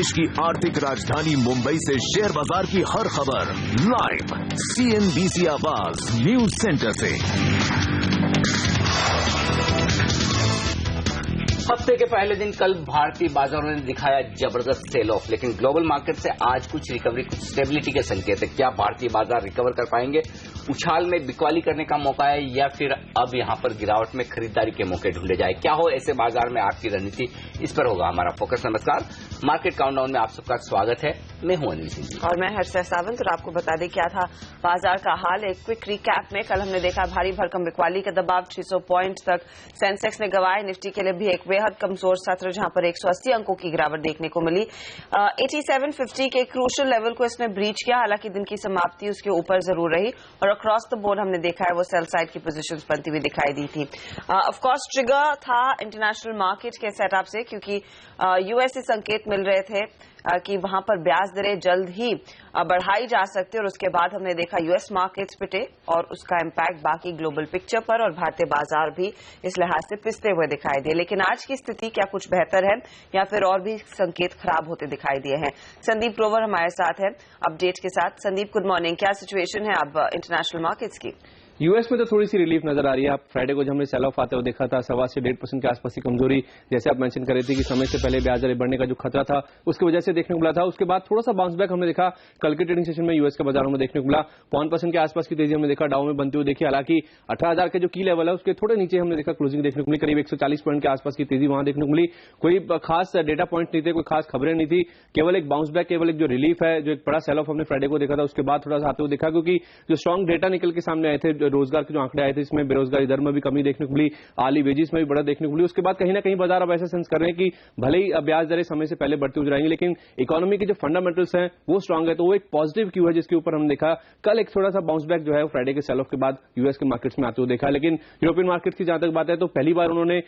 देश की आर्थिक राजधानी मुंबई से शेयर बाजार की हर खबर लाइव CNBC आवाज न्यूज सेंटर से। हफ्ते के पहले दिन कल भारतीय बाजारों ने दिखाया जबरदस्त सेल ऑफ, लेकिन ग्लोबल मार्केट से आज कुछ रिकवरी, कुछ स्टेबिलिटी के संकेत है। क्या भारतीय बाजार रिकवर कर पाएंगे? उछाल में बिकवाली करने का मौका है या फिर अब यहां पर गिरावट में खरीदारी के मौके ढूंढे जाए? क्या हो ऐसे बाजार में आपकी रणनीति, इस पर होगा हमारा फोकस। नमस्कार, मार्केट काउंटडाउन में आप सबका स्वागत है। मैं हूं अनिल सिंह और मैं हर्षा सावंत। और आपको बता दें क्या था बाजार का हाल। एक क्विक रिकैप में कल हमने देखा भारी भरकम बिकवाली का दबाव, 600 पॉइंट तक सेंसेक्स ने गवाए। निफ्टी के लिए भी एक बेहद कमजोर सत्र जहां पर 180 अंकों की गिरावट देखने को मिली। 8750 के क्रूशियल लेवल को इसने ब्रीच किया, हालांकि दिन की समाप्ति उसके ऊपर जरूर रही और अक्रॉस द बोर्ड हमने देखा है वो सेल साइड की पोजीशंस बनती हुई दिखाई दी थी। ऑफ कोर्स ट्रिगर था इंटरनेशनल मार्केट के सेटअप से, क्योंकि यूएस से संकेत मिल रहे थे कि वहां पर ब्याज दरें जल्द ही बढ़ाई जा सकती है। और उसके बाद हमने देखा यूएस मार्केट्स पिटे और उसका इम्पैक्ट बाकी ग्लोबल पिक्चर पर और भारतीय बाजार भी इस लिहाज से पिसते हुए दिखाई दिए। लेकिन आज की स्थिति क्या कुछ बेहतर है या फिर और भी संकेत खराब होते दिखाई दिए हैं? संदीप ग्रोवर हमारे साथ है अपडेट के साथ। Sandeep, good morning. क्या सिचुएशन है अब इंटरनेशनल मार्केट्स की? यूएस में तो थोड़ी सी रिलीफ नजर आ रही है। आप फ्राइडे को जब हमने सेल ऑफ आते हुए देखा था 1.25 से 1.5% के आसपास की कमजोरी, जैसे आप मेंशन कर रहे थे कि समय से पहले ब्याज दरें बढ़ने का जो खतरा था उसकी वजह से देखने को मिला था। उसके बाद थोड़ा सा बाउंस बैक हमने देखा कल के ट्रेडिंग सेशन में यूएस के बाजारों में देखने को मिला। 1% के आसपास की तेजी हमने देखा डाउ में बनती हुई देखी। हालांकि 18,000 के जो की लेवल है उसके थोड़े नीचे हमने देखा क्लोजिंग देखने को मिली, करीब 140 पॉइंट के आसपास की तेजी वहां देखने को मिली। कोई खास डेटा पॉइंट नहीं थे, कोई खास खबरें नहीं थी, केवल एक बाउंस बैक, केवल एक जो रिलीफ है, जो एक बड़ा सेल ऑफ हमने फ्राइडे को देखा था उसके बाद थोड़ा सा आते हुए देखा, क्योंकि जो स्ट्रॉन्ग डेटा निकल के सामने आए थे, रोजगार के जो आंकड़े आए थे, इसमें बेरोजगारी दर में भी कमी देखने को मिली, आली वेजेस में भी बढ़त देखने को मिली। उसके बाद कहीं ना कहीं बाजार अब ऐसा सेंस कर रहे हैं कि भले ही ब्याज दरें समय से पहले बढ़ती हुई जाएंगी, लेकिन इकोनॉमी के जो फंडामेंटल्स हैं वो स्ट्रांग है। तो वो एक पॉजिटिव क्यू है जिसके ऊपर हमने देखा कल एक थोड़ा सा बाउंस बैक जो है फ्राइडे के सेल ऑफ के बाद यूएस के मार्केट्स में आते हुए देखा। लेकिन यूरोपियन मार्केट की जहां तक बात है तो पहली बार उन्होंने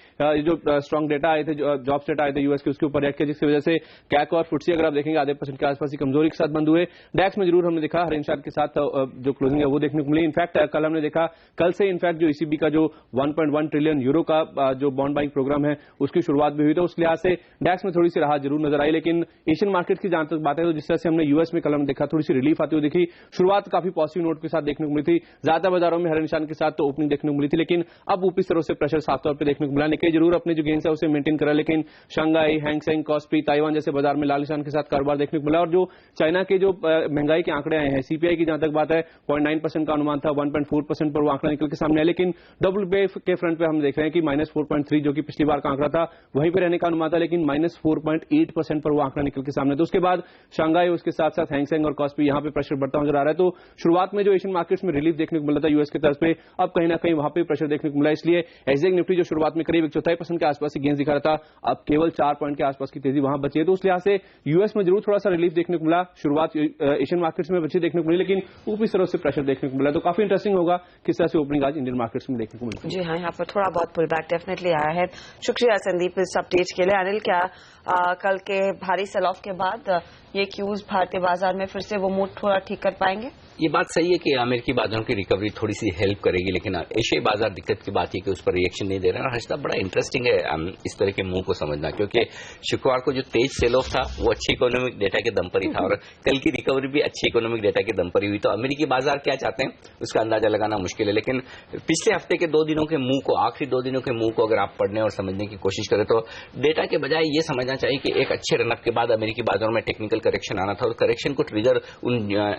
जो स्ट्रांग डेटा आए थे, जॉब्स डेटा आए थे यूएस के, उसके ऊपर रिएक्ट किया, जिसकी वजह से कैक और फुटसी अगर आप देखेंगे आधे % के आसपास की कमजोरी के साथ बंद हुए। डैक्स में जरूर हमने देखा हरिंशार के साथ जो क्लोजिंग है वो देखने को मिली। इनफैक्ट कल हमने देखा कल से इनफैक्ट जो ईसीबी का जो 1.1 ट्रिलियन यूरो का जो बॉन्ड बाइंग प्रोग्राम है उसकी शुरुआत भी हुई, तो उस लिहाज से डैक्स में थोड़ी सी राहत जरूर नजर आई। लेकिन एशियन मार्केट की जहां तक बात है तो जिस तरह से हमने यूएस में कल हमने देखा थोड़ी सी रिलीफ आती हुई दिखी, शुरुआत काफी पॉजिटिव नोट के साथ देखने को मिली थी। ज्यादा बाजारों में हरे निशान के साथ तो ओपनिंग देखने को मिली थी, लेकिन अब ऊपरी स्तरों से प्रेशर साफ तौर पर देखने को मिला। निक्केई जरूर अपने जो गेंस है उसे मेंटेन करा, लेकिन शंघाई, हैंगसेंग, कॉस्पी, ताइवान जैसे बाजार में लाल निशान के साथ कारोबार देखने को मिला। और जो चाइना के जो महंगाई के आंकड़े आए हैं, सीपीआई की जहां तक बात है 0.9% का अनुमान था, 1.4% पर वो आंकड़ा निकल के सामने है। लेकिन WPI के फ्रंट पे हम देख रहे हैं कि -4.3 जो कि पिछली बार का आंकड़ा था वहीं पे रहने का अनुमान था, लेकिन -4.8% पर वो आंकड़ा निकल के सामने। तो उसके बाद शंघाई, उसके साथ साथ हैंगसेंग और कॉस्पी यहां पे प्रेशर बढ़ता नजर आ रहा है। तो शुरुआत में जो एशियन मार्केट्स में रिलीफ देखने को मिला था यूएस की तरफ पे, अब कहीं ना कहीं वहां पे प्रेशर देखने को मिला। इसलिए एसजेक निफ्टी जो शुरुआत में करीब 1/4% के आसपास की गेंस दिखा रहा था, अब केवल 4 पॉइंट के आसपास की तेजी वहां बची है। तो उस लिहाज से यूएस में जरूर थोड़ा सा रिलीफ देखने को मिला, शुरुआत एशियन मार्केट्स में बची देखने को मिली, लेकिन ऊपरी तरफ से प्रेशर देखने को मिला। तो काफी इंटरेस्टिंग होगा किस तरह से ओपनिंग आज इंडियन मार्केट्स में देखने को मिली। जी हाँ, यहाँ पर थोड़ा बहुत पुल बैक डेफिनेटली आया है। शुक्रिया संदीप इस अपडेट के लिए। अनिल, क्या कल के भारी सेल ऑफ के बाद ये क्यूज भारतीय बाजार में फिर से वो मूड थोड़ा ठीक कर पाएंगे? ये बात सही है कि अमेरिकी बाजारों की रिकवरी थोड़ी सी हेल्प करेगी, लेकिन एशियाई बाजार दिक्कत की बात है कि उस पर रिएक्शन नहीं दे रहे हैं। हर्षदा, बड़ा इंटरेस्टिंग है इस तरह के मूव को समझना, क्योंकि शुक्रवार को जो तेज सेल ऑफ था वो अच्छी इकोनॉमिक डेटा के दम पर ही था और कल की रिकवरी भी अच्छी इकोनॉमिक डेटा के दम पर ही हुई। तो अमेरिकी बाजार क्या चाहते हैं उसका अंदाजा लगाना मुश्किल है, लेकिन पिछले हफ्ते के 2 दिनों के मूव को, आखिरी 2 दिनों के मूव को अगर आप पढ़ने और समझने की कोशिश करें तो डेटा के बजाय ये समझना चाहिए कि एक अच्छे रनअप के बाद अमेरिकी बाजारों में टेक्निकल करेक्शन आना था और करेक्शन को ट्रिगर उन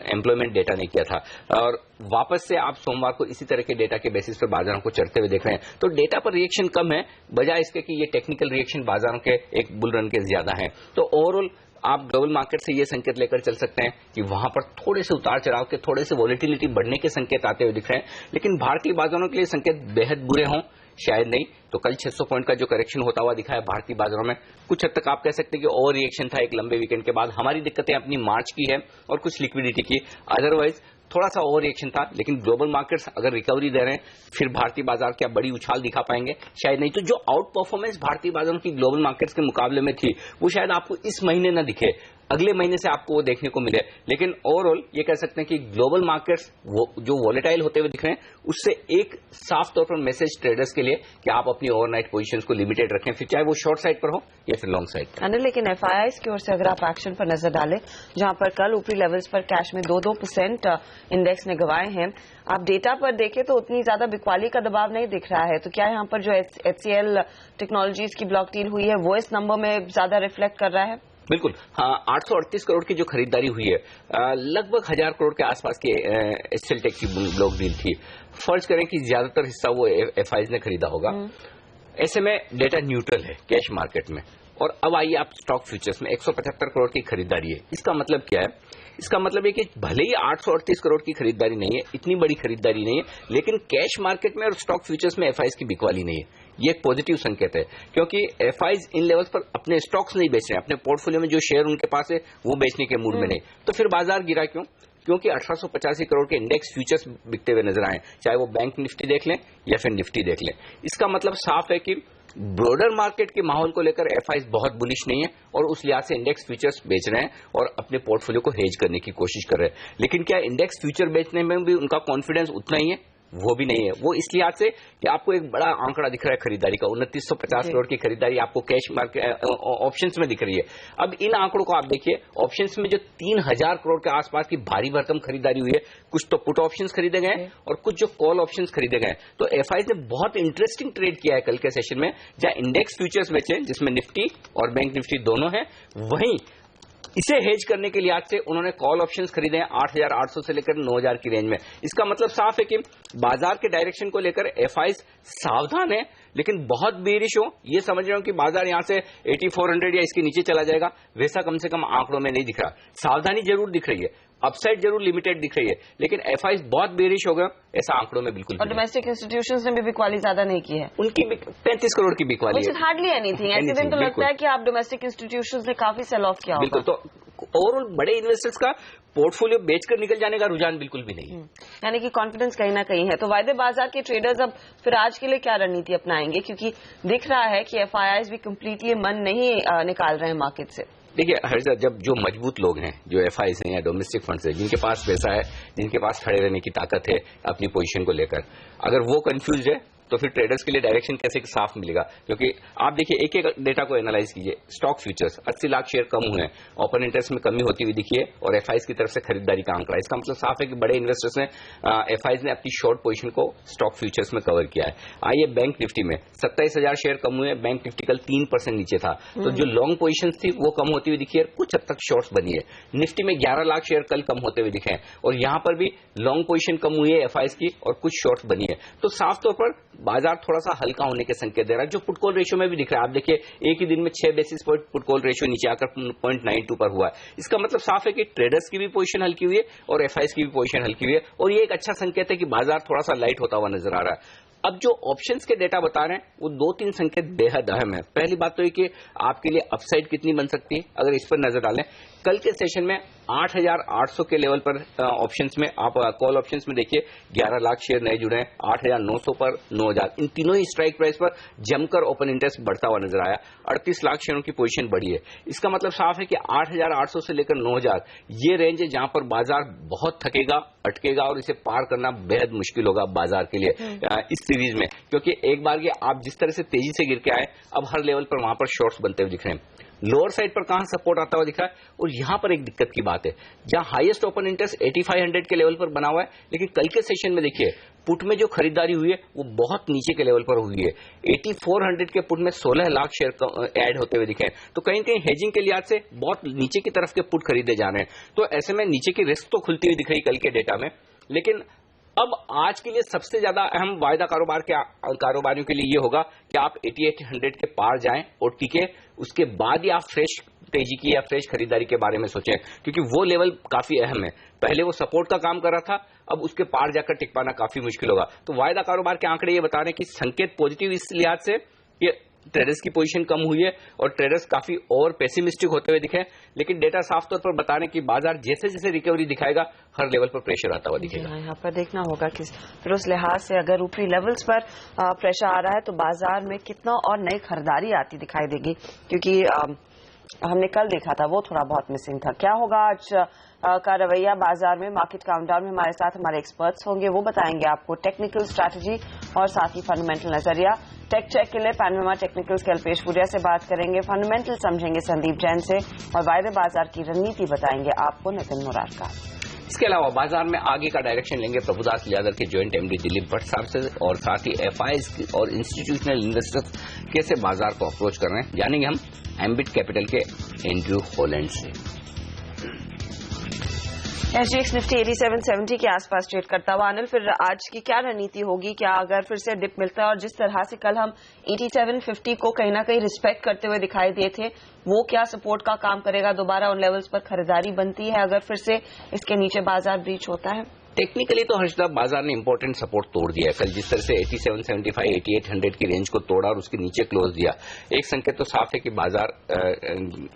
एम्प्लॉयमेंट डेटा ने किया था। और वापस से आप सोमवार को इसी तरह के डेटा के बेसिस पर बाजारों को चढ़ते हुए देख रहे हैं। तो डेटा पर रिएक्शन कम है बजाय इसके कि ये टेक्निकल रिएक्शन बाजारों के एक बुल रन के ज्यादा है। तो ओवरऑल आप ग्लोबल मार्केट से ये संकेत लेकर चल सकते हैं कि वहां पर थोड़े से उतार चढ़ाव के, थोड़े से वॉलेटिलिटी बढ़ने के संकेत आते हुए दिख रहे हैं, लेकिन भारतीय बाजारों के लिए संकेत बेहद बुरे हों शायद नहीं। तो कल 600 पॉइंट का जो करेक्शन होता हुआ दिखा है भारतीय बाजारों में, कुछ हद तक आप कह सकते हैं कि ओवर रिएक्शन था एक लंबे वीकेंड के बाद। हमारी दिक्कतें अपनी मार्च की है और कुछ लिक्विडिटी की, अदरवाइज थोड़ा सा ओवर रिएक्शन था। लेकिन ग्लोबल मार्केट्स अगर रिकवरी दे रहे हैं फिर भारतीय बाजार क्या बड़ी उछाल दिखा पाएंगे? शायद नहीं। तो जो आउट परफॉर्मेंस भारतीय बाजारों की ग्लोबल मार्केट्स के मुकाबले में थी वो शायद आपको इस महीने न दिखे, अगले महीने से आपको वो देखने को मिले। लेकिन ओवरऑल ये कह सकते हैं कि ग्लोबल मार्केट्स वो जो वॉलेटाइल होते हुए दिख रहे हैं, उससे एक साफ तौर पर मैसेज ट्रेडर्स के लिए कि आप अपनी ओवरनाइट पोजीशंस को लिमिटेड रखें, फिर चाहे वो शॉर्ट साइड पर हो या फिर लॉन्ग साइड पर। अनिल, लेकिन एफआईआईज की ओर से अगर आप एक्शन पर नजर डालें, जहां पर कल ऊपरी लेवल्स पर कैश में 2% इंडेक्स ने गंवाए हैं, आप डेटा पर देखें तो उतनी ज्यादा बिकवाली का दबाव नहीं दिख रहा है। तो क्या यहाँ पर जो HCL टेक्नोलॉजीज की ब्लॉक डील हुई है वो इस नंबर में ज्यादा रिफ्लेक्ट कर रहा है? बिल्कुल, हाँ, 838 करोड़ की जो खरीदारी हुई है, लगभग 1000 करोड़ के आसपास की HCL टेक की ब्लॉक डील थी। फर्ज करें कि ज्यादातर हिस्सा वो एफआईज ने खरीदा होगा। ऐसे में डेटा न्यूट्रल है कैश मार्केट में। और अब आइए आप स्टॉक फ्यूचर्स में 175 करोड़ की खरीदारी है। इसका मतलब क्या है? इसका मतलब है कि भले ही 838 करोड़ की खरीदारी नहीं है, इतनी बड़ी खरीदारी नहीं है, लेकिन कैश मार्केट में और स्टॉक फ्यूचर्स में एफआईज की बिकवाली नहीं है। ये एक पॉजिटिव संकेत है, क्योंकि एफआईज इन लेवल्स पर अपने स्टॉक्स नहीं बेच रहे हैं, अपने पोर्टफोलियो में जो शेयर उनके पास है वो बेचने के मूड में नहीं। तो फिर बाजार गिरा क्यों? क्योंकि 1885 करोड़ के इंडेक्स फ्यूचर्स बिकते हुए नजर आए, चाहे वो बैंक निफ्टी देख लें या फिर निफ्टी देख लें। इसका मतलब साफ है कि ब्रॉडर मार्केट के माहौल को लेकर एफआईज बहुत बुलिश नहीं है और उस लिहाज से इंडेक्स फ्यूचर्स बेच रहे हैं और अपने पोर्टफोलियो को हेज करने की कोशिश कर रहे हैं। लेकिन क्या इंडेक्स फ्यूचर बेचने में भी उनका कॉन्फिडेंस उतना ही है? वो भी नहीं है। वो इस लिहाज से कि आपको एक बड़ा आंकड़ा दिख रहा है खरीदारी का, 2950 करोड़ की खरीदारी आपको कैश मार्केट ऑप्शंस में दिख रही है। अब इन आंकड़ों को आप देखिए, ऑप्शंस में जो 3000 करोड़ के आसपास की भारी भरकम खरीदारी हुई है, कुछ तो पुट ऑप्शंस खरीदे गए और कुछ जो कॉल ऑप्शंस खरीदे गए। तो एफआईज ने बहुत इंटरेस्टिंग ट्रेड किया है कल के सेशन में, जहां इंडेक्स फ्यूचर्स बेचे जिसमें निफ्टी और बैंक निफ्टी दोनों है, वहीं इसे हेज करने के लिहाज से उन्होंने कॉल ऑप्शंस खरीदे हैं 8800 से लेकर 9000 की रेंज में। इसका मतलब साफ है कि बाजार के डायरेक्शन को लेकर एफआईज सावधान है, लेकिन बहुत बेरिश हो ये समझ रहे हो कि बाजार यहां से 8400 या इसके नीचे चला जाएगा, वैसा कम से कम आंकड़ों में नहीं दिख रहा। सावधानी जरूर दिख रही है, अपसाइड जरूर लिमिटेड दिख रही है, लेकिन एफआईज बहुत बेरिश हो गए, ऐसा आंकड़ों में बिल्कुल। और डोमेस्टिक इंस्टीट्यूशंस ने भी बिकवाली ज्यादा नहीं की है, उनकी 35 करोड़ की बिकवाली है, हार्डली एनीथिंग। ऐसे दिन तो लगता है कि आप डोमेस्टिक इंस्टीट्यूशंस ने काफी सेल ऑफ किया बिल्कुल। तो ओवरऑल बड़े इन्वेस्टर्स का पोर्टफोलियो बेचकर निकल जाने का रुझान बिल्कुल भी नहीं है, यानी कि कॉन्फिडेंस कहीं ना कहीं है। तो वायदे बाजार के ट्रेडर्स अब फिर आज के लिए क्या रणनीति अपनाएंगे, क्योंकि दिख रहा है कि एफआईआईज भी कंप्लीटली मन नहीं निकाल रहे हैं मार्केट से। देखिए हर्षा, जब जो मजबूत लोग हैं, जो एफआईज हैं या डोमेस्टिक फंड्स हैं, जिनके पास पैसा है, जिनके पास खड़े रहने की ताकत है अपनी पोजीशन को लेकर, अगर वो कंफ्यूज है तो फिर ट्रेडर्स के लिए डायरेक्शन कैसे साफ मिलेगा? क्योंकि आप देखिए एक एक डेटा को एनालाइज कीजिए। स्टॉक फ्यूचर्स 80 लाख शेयर कम हुए हैं, ओपन इंटरेस्ट में कमी होती हुई दिखी है और एफआईज की तरफ से खरीदारी का आंकड़ा। इसका मतलब साफ है कि बड़े इन्वेस्टर्स ने एफआईज ने अपनी शॉर्ट पोजीशन को स्टॉक फ्यूचर्स में कवर किया है। आइए बैंक निफ्टी में 27,000 शेयर कम हुए हैं, बैंक निफ्टी कल 3% नीचे था, तो जो लॉन्ग पोजीशन थी वो कम होती हुई दिखी है, कुछ हद तक शॉर्ट्स बनी है। निफ्टी में 11 लाख शेयर कल कम होते हुए दिखे हैं और यहां पर भी लॉन्ग पोजीशन कम हुई है एफआईज की और कुछ शॉर्ट्स बनी है। तो साफ तौर पर बाजार थोड़ा सा हल्का होने के संकेत दे रहा है, जो पुटकॉल रेशियो में भी दिख रहा है। आप देखिए एक ही दिन में 6 बेसिस पॉइंट पुटकॉल रेशियो नीचे आकर 0.92 पर हुआ है। इसका मतलब साफ है कि ट्रेडर्स की भी पोजीशन हल्की हुई है और एफआईज की भी पोजीशन हल्की हुई है और ये एक अच्छा संकेत है कि बाजार थोड़ा सा लाइट होता हुआ नजर आ रहा है। अब जो ऑप्शंस के डेटा बता रहे हैं वो 2-3 संकेत बेहद अहम है। पहली बात तो ये कि आपके लिए अपसाइड कितनी बन सकती है, अगर इस पर नजर डालें। कल के सेशन में 8800 के लेवल पर ऑप्शंस में आप कॉल ऑप्शंस में देखिए 11 लाख शेयर नए जुड़े हैं, 8900 पर 9000, इन तीनों ही स्ट्राइक प्राइस पर जमकर ओपन इंटरेस्ट बढ़ता हुआ नजर आया। 38 लाख शेयरों की पोजीशन बढ़ी है। इसका मतलब साफ है कि 8800 से लेकर 9000 ये रेंज है जहां पर बाजार बहुत थकेगा, अटकेगा और इसे पार करना बेहद मुश्किल होगा बाजार के लिए इस सीरीज में, क्योंकि एक बार ये आप जिस तरह से तेजी से गिर के आए, अब हर लेवल पर वहां पर शॉर्ट्स बनते हुए दिख रहे हैं। लोअर साइड पर कहां सपोर्ट आता हुआ दिख रहा है, और यहां पर एक दिक्कत की बात है, जहां हाईएस्ट ओपन इंटरेस्ट 8500 के लेवल पर बना हुआ है, लेकिन कल के सेशन में देखिए पुट में जो खरीदारी हुई है वो बहुत नीचे के लेवल पर हुई है। 8400 के पुट में 16 लाख शेयर ऐड होते हुए दिखे हैं, तो कहीं कहीं हेजिंग के लिहाज से बहुत नीचे की तरफ के पुट खरीदे जा रहे हैं। तो ऐसे में नीचे की रिस्क तो खुलती हुई दिख रही कल के डेटा में, लेकिन अब आज के लिए सबसे ज्यादा अहम वायदा कारोबारियों के लिए ये होगा कि आप 8800 के पार जाएं और टिके, उसके बाद ही आप फ्रेश तेजी की या फ्रेश खरीदारी के बारे में सोचें, क्योंकि वो लेवल काफी अहम है। पहले वो सपोर्ट का काम कर रहा था, अब उसके पार जाकर टिक पाना काफी मुश्किल होगा। तो वायदा कारोबार के आंकड़े ये बता रहे हैं कि संकेत पॉजिटिव इस लिहाज से कि ट्रेडर्स की पोजीशन कम हुई है और ट्रेडर्स काफी और पेसिमिस्टिक होते हुए दिखे, लेकिन डेटा साफ तौर पर बता रहे हैं कि बाजार जैसे जैसे रिकवरी दिखाएगा हर लेवल पर प्रेशर आता हुआ दिखेगा। यहाँ पर देखना होगा कि फिर उस लिहाज से अगर ऊपरी लेवल्स पर प्रेशर आ रहा है तो बाजार में कितना और नई खरीदारी आती दिखाई देगी, क्योंकि हमने कल देखा था वो थोड़ा बहुत मिसिंग था। क्या होगा आज का रवैया बाजार में? मार्केट काउंटडाउन में हमारे साथ हमारे एक्सपर्ट्स होंगे, वो बताएंगे आपको टेक्निकल स्ट्रैटेजी और साथ ही फंडामेंटल नजरिया। टेक चेक के लिए पैनोरमा टेक्निकल्स के अल्पेश पुरिया से बात करेंगे, फंडामेंटल समझेंगे संदीप जैन से, और वायदे बाजार की रणनीति बताएंगे आपको नितिन मुरारका। इसके अलावा बाजार में आगे का डायरेक्शन लेंगे प्रभुदास लियादर के जॉइंट एमडी दिलीप भट्ट साहब से, और साथ ही एफआईज और इंस्टीट्यूशनल इन्वेस्टर्स कैसे बाजार को अप्रोच कर रहे हैं जानेंगे हम एम्बिट कैपिटल के एंड्रयू हॉलैंड से। एसजीएक्स निफ्टी 8770 के आसपास ट्रेड करता हुआ। अनिल, फिर आज की क्या रणनीति होगी? क्या अगर फिर से डिप मिलता है और जिस तरह से कल हम 8750 को कहीं ना कहीं रिस्पेक्ट करते हुए दिखाई दिए थे, वो क्या सपोर्ट का काम करेगा? दोबारा उन लेवल्स पर खरीदारी बनती है अगर फिर से इसके नीचे बाजार ब्रीच होता है? टेक्निकली तो हर्षदा बाजार ने इंपॉर्टेंट सपोर्ट तोड़ दिया है कल, जिस तरह से 8775 8800 की रेंज को तोड़ा और उसके नीचे क्लोज दिया। एक संकेत तो साफ है कि बाजार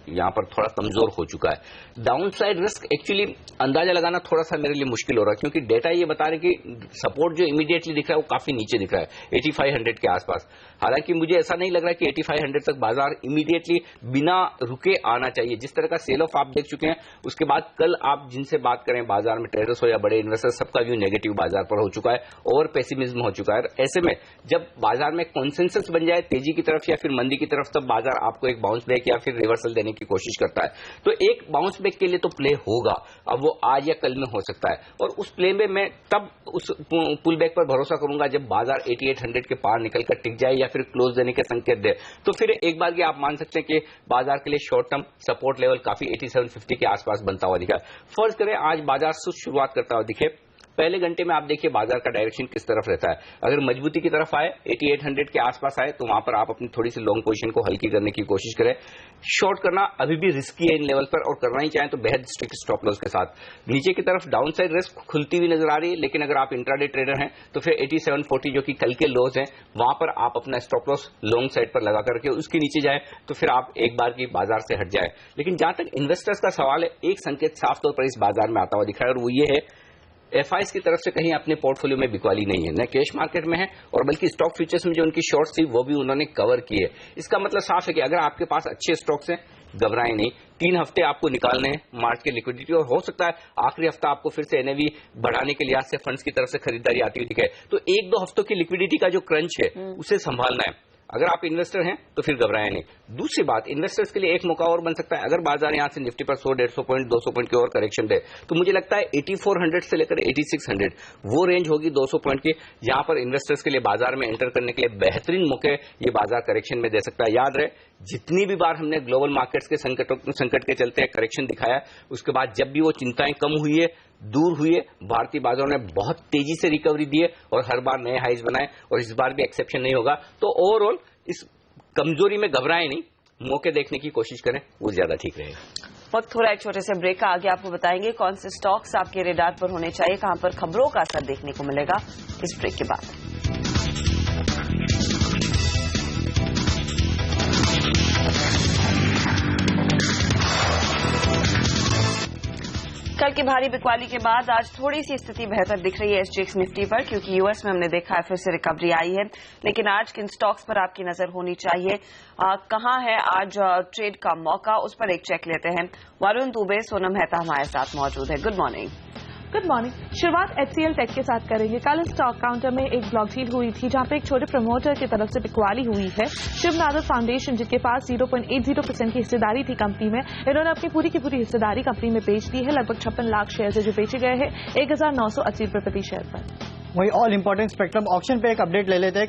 यहां पर थोड़ा कमजोर हो चुका है। डाउन साइड रिस्क एक्चुअली अंदाजा लगाना थोड़ा सा मेरे लिए मुश्किल हो रहा है, क्योंकि डेटा ये बता रहे कि सपोर्ट जो इमीडिएटली दिख रहा है वो काफी नीचे दिख रहा है 8500 के आसपास। हालांकि मुझे ऐसा नहीं लग रहा कि 8500 तक बाजार इमीडिएटली बिना रुके आना चाहिए। जिस तरह का सेल ऑफ आप देख चुके हैं, उसके बाद कल आप जिनसे बात करें बाजार में, ट्रेडर्स हो या बड़े इन्वेस्टर्स, सबका व्यू नेगेटिव बाजार पर हो चुका है, ओवर पेसिमिज्म हो चुका है। ऐसे में जब बाजार में कॉन्सेंसस बन जाए तेजी की तरफ या फिर मंदी की तरफ, तब बाजार आपको एक बाउंस बैक या फिर रिवर्सल देने की कोशिश करता है। तो एक बाउंस बैक के लिए तो प्ले होगा, अब वो आज या कल में हो सकता है, और उस प्ले में मैं तब उस पुल बैक पर भरोसा करूंगा जब बाजार 8800 के पार निकलकर टिक जाए या फिर क्लोज देने के संकेत दे। तो फिर एक बार की आप मान सकते हैं कि बाजार के लिए शॉर्ट टर्म सपोर्ट लेवल काफी 8750 के आसपास बनता हुआ दिखा। फर्ज करें आज बाजार सुस्त शुरुआत करता हुआ दिखे, पहले घंटे में आप देखिए बाजार का डायरेक्शन किस तरफ रहता है। अगर मजबूती की तरफ आए, 8800 के आसपास आए, तो वहां पर आप अपनी थोड़ी सी लॉन्ग पोजीशन को हल्की करने की कोशिश करें। शॉर्ट करना अभी भी रिस्की है इन लेवल पर, और करना ही चाहें तो बेहद स्ट्रिक्ट स्टॉप लॉस के साथ। नीचे की तरफ डाउन साइड रिस्क खुलती हुई नजर आ रही है, लेकिन अगर आप इंट्राडे ट्रेडर हैं तो फिर 8740 जो कि कल के लोज हैं, वहां पर आप अपना स्टॉप लॉस लॉन्ग साइड पर लगा करके उसके नीचे जाए तो फिर आप एक बार की बाजार से हट जाए। लेकिन जहां तक इन्वेस्टर्स का सवाल है, एक संकेत साफ तौर पर इस बाजार में आता हुआ दिख रहा है, और वो ये है एफआईज की तरफ से कहीं अपने पोर्टफोलियो में बिकवाली नहीं है, न कैश मार्केट में है, और बल्कि स्टॉक फ्यूचर्स में जो उनकी शॉर्ट्स थी वो भी उन्होंने कवर की है। इसका मतलब साफ है कि अगर आपके पास अच्छे स्टॉक्स हैं, घबराएं नहीं। 3 हफ्ते आपको निकालने हैं मार्च के लिक्विडिटी, और हो सकता है आखिरी हफ्ता आपको फिर से एनएवी बढ़ाने के लिहाज से फंड्स की तरफ से खरीदारी आती हुई दिखे। तो 1-2 हफ्तों की लिक्विडिटी का जो क्रंच है उसे संभालना है। अगर आप इन्वेस्टर हैं तो फिर घबराएं नहीं। दूसरी बात, इन्वेस्टर्स के लिए एक मौका और बन सकता है, अगर बाजार यहां से निफ्टी पर 100-150 पॉइंट 200 पॉइंट की और करेक्शन दे, तो मुझे लगता है 8400 से लेकर 8600 वो रेंज होगी 200 पॉइंट की, जहां पर इन्वेस्टर्स के लिए बाजार में एंटर करने के लिए बेहतरीन मौके ये बाजार करेक्शन में दे सकता है। याद रहे, जितनी भी बार हमने ग्लोबल मार्केट्स के संकट के चलते करेक्शन दिखाया, उसके बाद जब भी वो चिंताएं कम हुई है, दूर हुई है, भारतीय बाजारों ने बहुत तेजी से रिकवरी दी है और हर बार नए हाइज बनाए, और इस बार भी एक्सेप्शन नहीं होगा। तो ओवरऑल इस कमजोरी में घबराएं नहीं, मौके देखने की कोशिश करें, वो ज्यादा ठीक रहेगा। वक्त थोड़ा एक छोटे से ब्रेक का, आगे आपको बताएंगे कौन से स्टॉक्स आपके रेडार पर होने चाहिए, कहां पर खबरों का असर देखने को मिलेगा इस ब्रेक के बाद। कल की भारी बिकवाली के बाद आज थोड़ी सी स्थिति बेहतर दिख रही है एसजीएक्स निफ्टी पर, क्योंकि यूएस में हमने देखा है फिर से रिकवरी आई है। लेकिन आज किन स्टॉक्स पर आपकी नजर होनी चाहिए, कहां है आज ट्रेड का मौका, उस पर एक चेक लेते हैं। वरुण दुबे, सोनम मेहता हमारे साथ मौजूद है। Good morning. Good morning. शुरुआत HCL टेक के साथ करेंगे। कल स्टॉक काउंटर में एक ब्लॉक डील हुई थी जहां पे एक छोटे प्रमोटर की तरफ से बिकवाली हुई है। शिवनादर फाउंडेशन, जिनके पास 0.80% की हिस्सेदारी थी कंपनी में, इन्होंने अपनी पूरी की पूरी हिस्सेदारी कंपनी में बेच दी है। लगभग 56 लाख शेयर जो बेचे गए हैं 1980 रुपए प्रति शेयर पर। वही ऑल इंपॉर्टेंट स्पेक्ट्रम ऑक्शन पे एक अपडेट ले लेते हैं।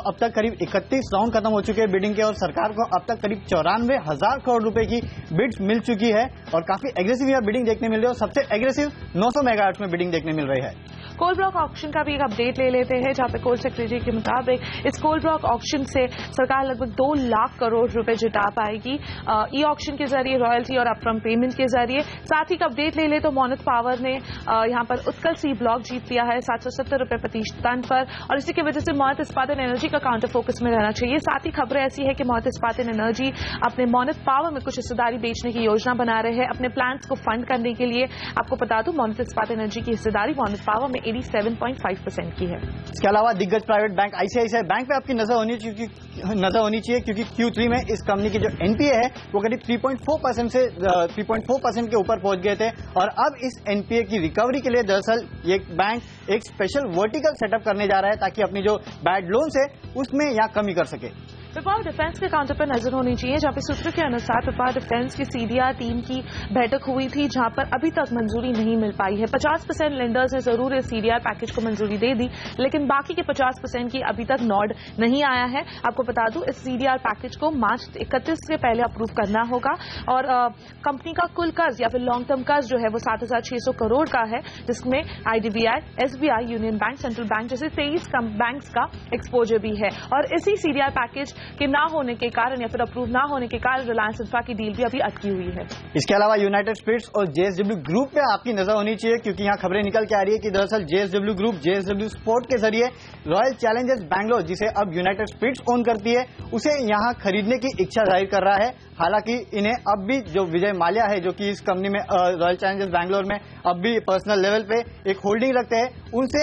अब तक करीब 31 राउंड खत्म हो चुके हैं बिडिंग के, और सरकार को अब तक करीब 94,000 करोड़ रुपए की बिड्स मिल चुकी है, और काफी एग्रेसिव यह बिडिंग देखने मिल रही है, और सबसे एग्रेसिव 900 मेगाहर्ट्ज में बिडिंग देखने मिल रही है। कोल ब्लॉक ऑक्शन का भी एक अपडेट ले लेते हैं, जहां पे कोल सेक्रेटरी के मुताबिक इस कोल ब्लॉक ऑक्शन से सरकार लगभग 2 लाख करोड़ रुपए जुटा पाएगी, ई ऑक्शन के जरिए, रॉयल्टी और अपफ्रंट पेमेंट के जरिए। साथ ही का अपडेट ले ले तो मोनत पावर ने यहां पर उत्कल सी ब्लॉक जीत लिया है 770 रुपए प्रति टन पर, और इसी की वजह से मोहत इस्पात एनर्जी का काउंटर फोकस में रहना चाहिए। साथ ही खबरें ऐसी है कि मोहत इस्पात एनर्जी अपने मोनत पावर में कुछ हिस्सेदारी बेचने की योजना बना रहे हैं अपने प्लान्स को फंड करने के लिए। आपको बता दूं, मोनत इस्पात एनर्जी की हिस्सेदारी मोनत पावर में 87.5% की है। इसके अलावा दिग्गज प्राइवेट बैंक आईसीआईसीआई बैंक पे आपकी नजर होनी चाहिए क्योंकि Q3 में इस कंपनी की जो एनपीए है वो करीब 3.4% से 3.4% के ऊपर पहुंच गए थे और अब इस एनपीए की रिकवरी के लिए दरअसल ये बैंक एक स्पेशल वर्टिकल सेटअप करने जा रहा है ताकि अपनी जो बैड लोन्स है उसमें यहाँ कमी कर सके। पिपवाव डिफेंस के काउंटर पर नजर होनी चाहिए, जहां पे सूत्रों के अनुसार पिपवाव डिफेंस की सीडीआर टीम की बैठक हुई थी, जहां पर अभी तक मंजूरी नहीं मिल पाई है। 50% लेंडर्स ने जरूर इस सीडीआर पैकेज को मंजूरी दे दी, लेकिन बाकी के 50% की अभी तक नॉड नहीं आया है। आपको बता दूं, इस सीडीआर पैकेज को मार्च 31 के पहले अप्रूव करना होगा और कंपनी का कुल कर्ज या फिर लॉन्ग टर्म कर्ज जो है वो 7,600 करोड़ का है, जिसमें IDBI, SBI, union bank, central bank जैसे 23 बैंक्स का एक्सपोजर भी है। और इसी सीडीआर पैकेज के ना होने के कारण या फिर अप्रूव ना होने के कारण रिलायंस इंफ्रा की डील भी अभी अटकी हुई है। इसके अलावा यूनाइटेड स्पिरिट्स और जेएसडब्ल्यू ग्रुप पे आपकी नजर होनी चाहिए क्योंकि यहाँ खबरें निकल के आ रही है कि दरअसल जेएसडब्ल्यू ग्रुप जेएसडब्ल्यू स्पोर्ट के जरिए रॉयल चैलेंजर्स बैंगलोर, जिसे अब यूनाइटेड स्पिरिट्स ओन करती है, उसे यहाँ खरीदने की इच्छा जाहिर कर रहा है। हालांकि इन्हें अब भी जो विजय माल्या है जो कि इस कंपनी में रॉयल चैलेंजर्स बैंगलोर में अब भी पर्सनल लेवल पे एक होल्डिंग रखते हैं, उनसे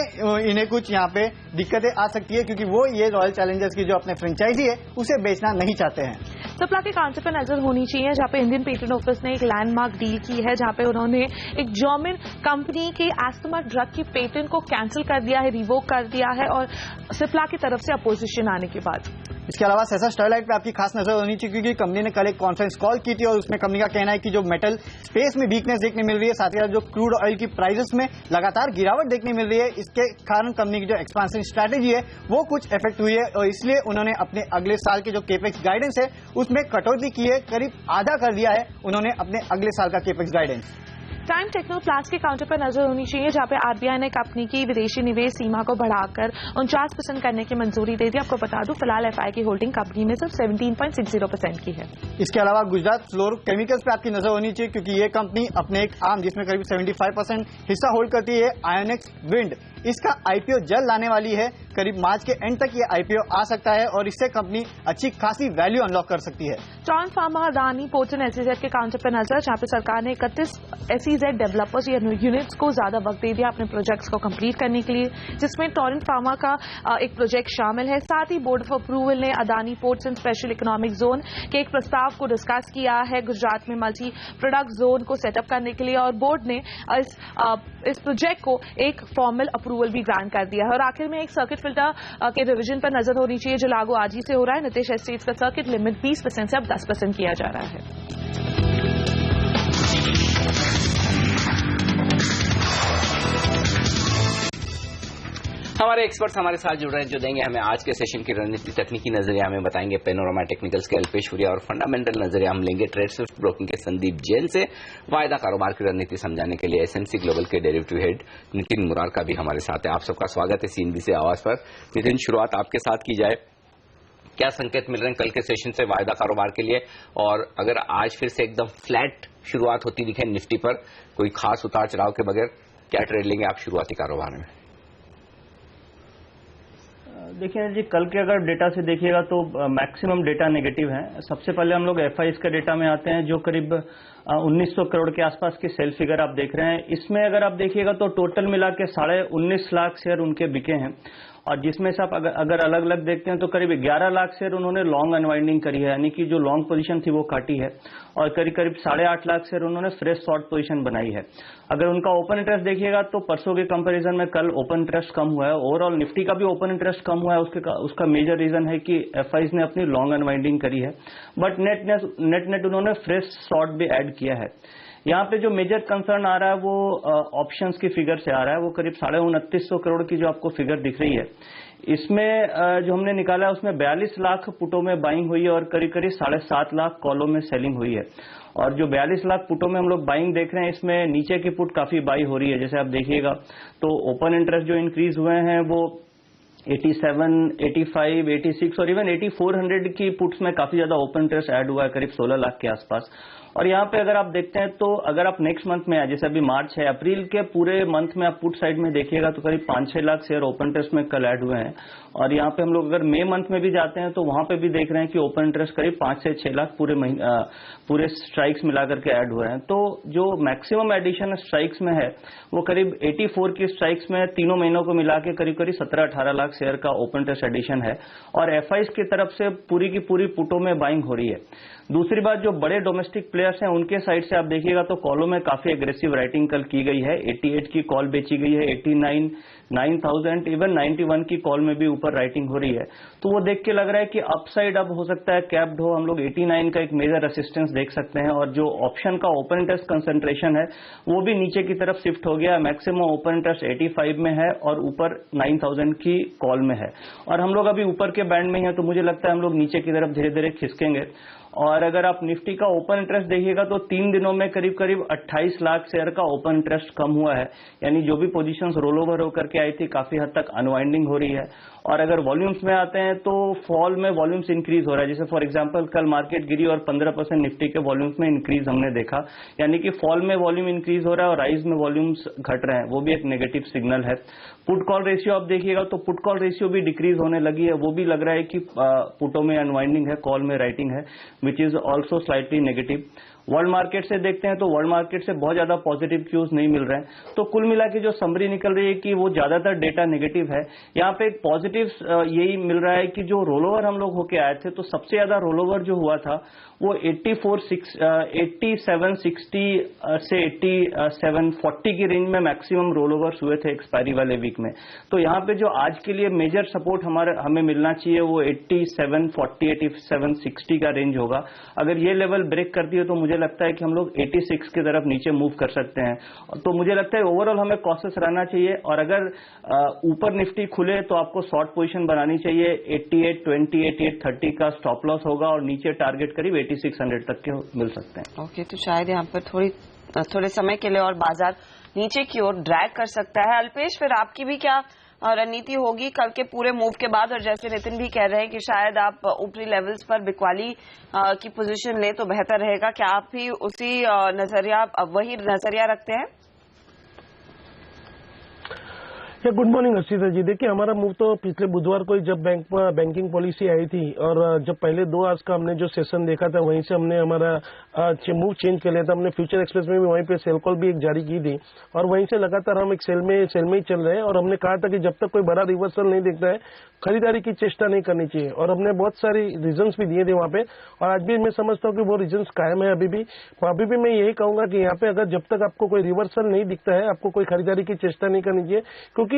इन्हें कुछ यहाँ पे दिक्कतें आ सकती है क्योंकि वो ये रॉयल चैलेंजर्स की जो अपने फ्रेंचाइजी है उसे बेचना नहीं चाहते हैं। सिप्ला के काउंटर पर नजर होनी चाहिए, जहां पे इंडियन पेटेंट ऑफिस ने एक लैंडमार्क डील की है, जहां पे उन्होंने एक जर्मन कंपनी के एस्थमा ड्रग की पेटेंट को कैंसिल कर दिया है, रिवोक कर दिया है और सिप्ला की तरफ से अपोजिशन आने के बाद। इसके अलावा सेसा स्टरलाइट पे आपकी खास नजर होनी चाहिए क्योंकि कंपनी ने कल एक कॉन्फ्रेंस कॉल की थी और उसमें कंपनी का कहना है कि जो मेटल स्पेस में वीकनेस देखने मिल रही है, साथ ही साथ जो क्रूड ऑयल की प्राइसेस में लगातार गिरावट देखने मिल रही है, इसके कारण कंपनी की जो एक्सपांशन स्ट्रैटेजी है वो कुछ इफेक्ट हुई है और इसलिए उन्होंने अपने अगले साल के जो केपेक्स गाइडेंस है उसमें कटौती की है, करीब आधा कर दिया है उन्होंने अपने अगले साल का केपेक्स गाइडेंस। टाइम टेक्नोप्लास्ट के काउंटर पर नजर होनी चाहिए, जहां पे आरबीआई ने कंपनी की विदेशी निवेश सीमा को बढ़ाकर 49% करने की मंजूरी दे दी। आपको बता दूं, फिलहाल एफआई की होल्डिंग कंपनी में सिर्फ 17.60% की है। इसके अलावा गुजरात फ्लोरोकेमिकल्स पे आपकी नजर होनी चाहिए क्योंकि ये कंपनी अपने एक आर्म जिसमें करीब 75% हिस्सा होल्ड करती है, आयोनिक्स विंड, इसका आईपीओ जल्द लाने वाली है। करीब मार्च के एंड तक ये आईपीओ आ सकता है और इससे कंपनी अच्छी खासी वैल्यू अनलॉक कर सकती है। Torrent pharma, Adani ports and SEZ के काउंटर पर नजर, जहां पे सरकार ने 31 एसईजेड डेवलपर्स या यूनिट्स को ज्यादा वक्त दे दिया अपने प्रोजेक्ट्स को कंप्लीट करने के लिए, जिसमें टॉरंट फार्मा का एक प्रोजेक्ट शामिल है। साथ ही बोर्ड ऑफ अप्रूवल ने Adani ports and special economic zone के एक प्रस्ताव को डिस्कस किया है गुजरात में मल्टी प्रोडक्ट जोन को सेटअप करने के लिए और बोर्ड ने इस प्रोजेक्ट को एक फॉर्मल अप्रूवल भी ग्रांट कर दिया है। और आखिर में एक सर्किट फिल्टर के रिवीजन पर नजर होनी चाहिए जो लागू आज ही से हो रहा है। नीतीश एस्टेट्स का सर्किट लिमिट 20% से अब 10% किया जा रहा है। हमारे एक्सपर्ट्स हमारे साथ जुड़ रहे हैं जो देंगे हमें आज के सेशन की रणनीति तकनीकी नजरिया हमें बताएंगे पेनोरामा टेक्निकल्स के अल्पेश हुरिया और फंडामेंटल नजरिया हम लेंगे ट्रेड स्विफ्ट ब्रोकिंग के संदीप जैन से। वायदा कारोबार की रणनीति समझाने के लिए एसएमसी ग्लोबल के डेरिवेटिव हेड नितिन मुरार का भी हमारे साथ है। आप सबका स्वागत है सीएनबीसी आवाज पर। नितिन, शुरुआत आपके साथ की जाए, क्या संकेत मिल रहे हैं कल के सेशन से वायदा कारोबार के लिए, और अगर आज फिर से एकदम फ्लैट शुरुआत होती दिखे निफ्टी पर कोई खास उतार चढ़ाव के बगैर, क्या ट्रेड लेंगे आप शुरुआती कारोबार में? देखिए जी, कल के अगर डेटा से देखिएगा तो मैक्सिमम डेटा नेगेटिव है। सबसे पहले हम लोग एफआईज के डेटा में आते हैं जो करीब 1900 करोड़ के आसपास की सेल फिगर आप देख रहे हैं। इसमें अगर आप देखिएगा तो टोटल मिला के 19.5 लाख शेयर उनके बिके हैं और जिसमें से आप अगर अलग अलग देखते हैं तो करीब 11 लाख शेयर उन्होंने लॉन्ग अनवाइंडिंग करी है, यानी कि जो लॉन्ग पोजीशन थी वो काटी है और करीब 8.5 लाख शेयर उन्होंने फ्रेश शॉर्ट पोजीशन बनाई है। अगर उनका ओपन इंटरेस्ट देखिएगा तो परसों के कंपैरिजन में कल ओपन इंटरेस्ट कम हुआ है। ओवरऑल निफ्टी का भी ओपन इंटरेस्ट कम हुआ है। उसका मेजर रीजन है कि एफआईज ने अपनी लॉन्ग अनवाइंडिंग करी है, बट नेट उन्होंने फ्रेश शॉर्ट भी ऐड किया है। यहाँ पे जो मेजर कंसर्न आ रहा है वो ऑप्शंस की फिगर से आ रहा है। वो करीब 2950 करोड़ की जो आपको फिगर दिख रही है, इसमें जो हमने निकाला है उसमें 42 लाख पुटों में बाइंग हुई है और करीब 7.5 लाख कॉलों में सेलिंग हुई है। और जो 42 लाख पुटों में हम लोग बाइंग देख रहे हैं, इसमें नीचे की पुट काफी बाई हो रही है। जैसे आप देखिएगा तो ओपन इंटरेस्ट जो इंक्रीज हुए हैं वो 87, 85, 86 और इवन 8400 की पुट्स में काफी ज्यादा ओपन इंटरेस्ट ऐड हुआ है, करीब 16 लाख के आसपास। और यहाँ पे अगर आप देखते हैं तो अगर आप नेक्स्ट मंथ में जैसे अभी मार्च है, अप्रैल के पूरे मंथ में आप पुट साइड में देखिएगा तो करीब 5-6 लाख शेयर ओपन इंटरेस्ट में कल ऐड हुए हैं। और यहाँ पे हम लोग अगर मई मंथ में भी जाते हैं तो वहां पे भी देख रहे हैं कि ओपन इंटरेस्ट करीब 5 से 6 लाख पूरे स्ट्राइक्स मिलाकर के ऐड हुए हैं। तो जो मैक्सिमम एडिशन स्ट्राइक्स में है वो करीब 84 की स्ट्राइक्स में तीनों महीनों को मिला के करीब 17-18 लाख शेयर का ओपन इंटरेस्ट एडिशन है। और एफआईज की तरफ से पूरी की पूरी पुटों में बाइंग हो रही है। दूसरी बात, जो बड़े डोमेस्टिक प्लेयर्स हैं उनके साइड से आप देखिएगा तो कॉलों में काफी एग्रेसिव राइटिंग कल की गई है। 88 की कॉल बेची गई है, 89, 9000, इवन 91 की कॉल में भी ऊपर राइटिंग हो रही है। तो वो देख के लग रहा है कि अपसाइड अब हो सकता है कैप्ड हो। हम लोग 89 का एक मेजर रेसिस्टेंस देख सकते हैं। और जो ऑप्शन का ओपन इंटरेस्ट कंसंट्रेशन है वो भी नीचे की तरफ शिफ्ट हो गया। मैक्सिमम ओपन इंटरेस्ट 85 में है और ऊपर 9000 की कॉल में है। और हम लोग अभी ऊपर के बैंड में हैं तो मुझे लगता है हम लोग नीचे की तरफ धीरे धीरे खिसकेंगे। और अगर आप निफ्टी का ओपन इंटरेस्ट देखिएगा तो 3 दिनों में करीब 28 लाख शेयर का ओपन इंटरेस्ट कम हुआ है। यानी जो भी पोजीशंस रोल ओवर होकर के आई थी काफी हद तक अनवाइंडिंग हो रही है। और अगर वॉल्यूम्स में आते हैं तो फॉल में वॉल्यूम्स इंक्रीज हो रहा है। जैसे फॉर एग्जांपल कल मार्केट गिरी और 15% निफ्टी के वॉल्यूम्स में इंक्रीज हमने देखा। यानी कि फॉल में वॉल्यूम इंक्रीज हो रहा है और राइज में वॉल्यूम्स घट रहे हैं, वो भी एक नेगेटिव सिग्नल है। पुट कॉल रेशियो आप देखिएगा तो पुट कॉल रेशियो भी डिक्रीज होने लगी है। वो भी लग रहा है कि पुटों में अनवाइंडिंग है, कॉल में राइटिंग है, which is also slightly negative. World market से देखते हैं तो वर्ल्ड मार्केट से बहुत ज्यादा पॉजिटिव क्यूज नहीं मिल रहे हैं। तो कुल मिला के जो समरी निकल रही है कि वो ज्यादातर डेटा नेगेटिव है। यहाँ पे एक पॉजिटिव यही मिल रहा है कि जो रोलओवर हम लोग होके आए थे तो सबसे ज्यादा रोलओवर जो हुआ था वो 8760 से 8740 की रेंज में मैक्सिमम रोलओवर्स हुए थे एक्सपायरी वाले वीक में। तो यहाँ पे जो आज के लिए मेजर सपोर्ट हमें मिलना चाहिए वो 8740, 8760 का रेंज होगा। अगर ये लेवल ब्रेक करती है तो मुझे लगता है कि हम लोग 86 की तरफ नीचे मूव कर सकते हैं। तो मुझे लगता है ओवरऑल हमें कॉशियस रहना चाहिए। और अगर ऊपर निफ्टी खुले तो आपको शॉर्ट पोजीशन बनानी चाहिए। 8820, 8830 का स्टॉप लॉस होगा और नीचे टारगेट करीब 8600 तक के मिल सकते हैं। ओके, तो शायद यहाँ पर थोड़े समय के लिए और बाजार नीचे की ओर ड्रैग कर सकता है। अल्पेश, फिर आपकी भी क्या रणनीति होगी कल के पूरे मूव के बाद? और जैसे नितिन भी कह रहे हैं कि शायद आप ऊपरी लेवल्स पर बिकवाली की पोजीशन लें तो बेहतर रहेगा। क्या आप भी उसी वही नजरिया रखते हैं? गुड मॉर्निंग हर्षिता जी। देखिए, हमारा मूव तो पिछले बुधवार को जब बैंकिंग पॉलिसी आई थी और जब पहले 2 आवर्स का हमने जो सेशन देखा था वहीं से हमने हमारा मूव चेंज कर लिया था। हमने फ्यूचर एक्सप्रेस में भी वहीं पे सेल कॉल भी एक जारी की थी और वहीं से लगातार हम एक सेल में ही चल रहे हैं। और हमने कहा था कि जब तक कोई बड़ा रिवर्सल नहीं दिखता है खरीदारी की चेष्टा नहीं करनी चाहिए। और हमने बहुत सारी रीजंस भी दिए थे वहां पे और आज भी मैं समझता हूँ कि वो रीजंस कायम है अभी भी मैं यही कहूंगा कि यहाँ पे अगर जब तक आपको कोई रिवर्सल नहीं दिखता है आपको कोई खरीदारी की चेष्टा नहीं करनी चाहिए। क्योंकि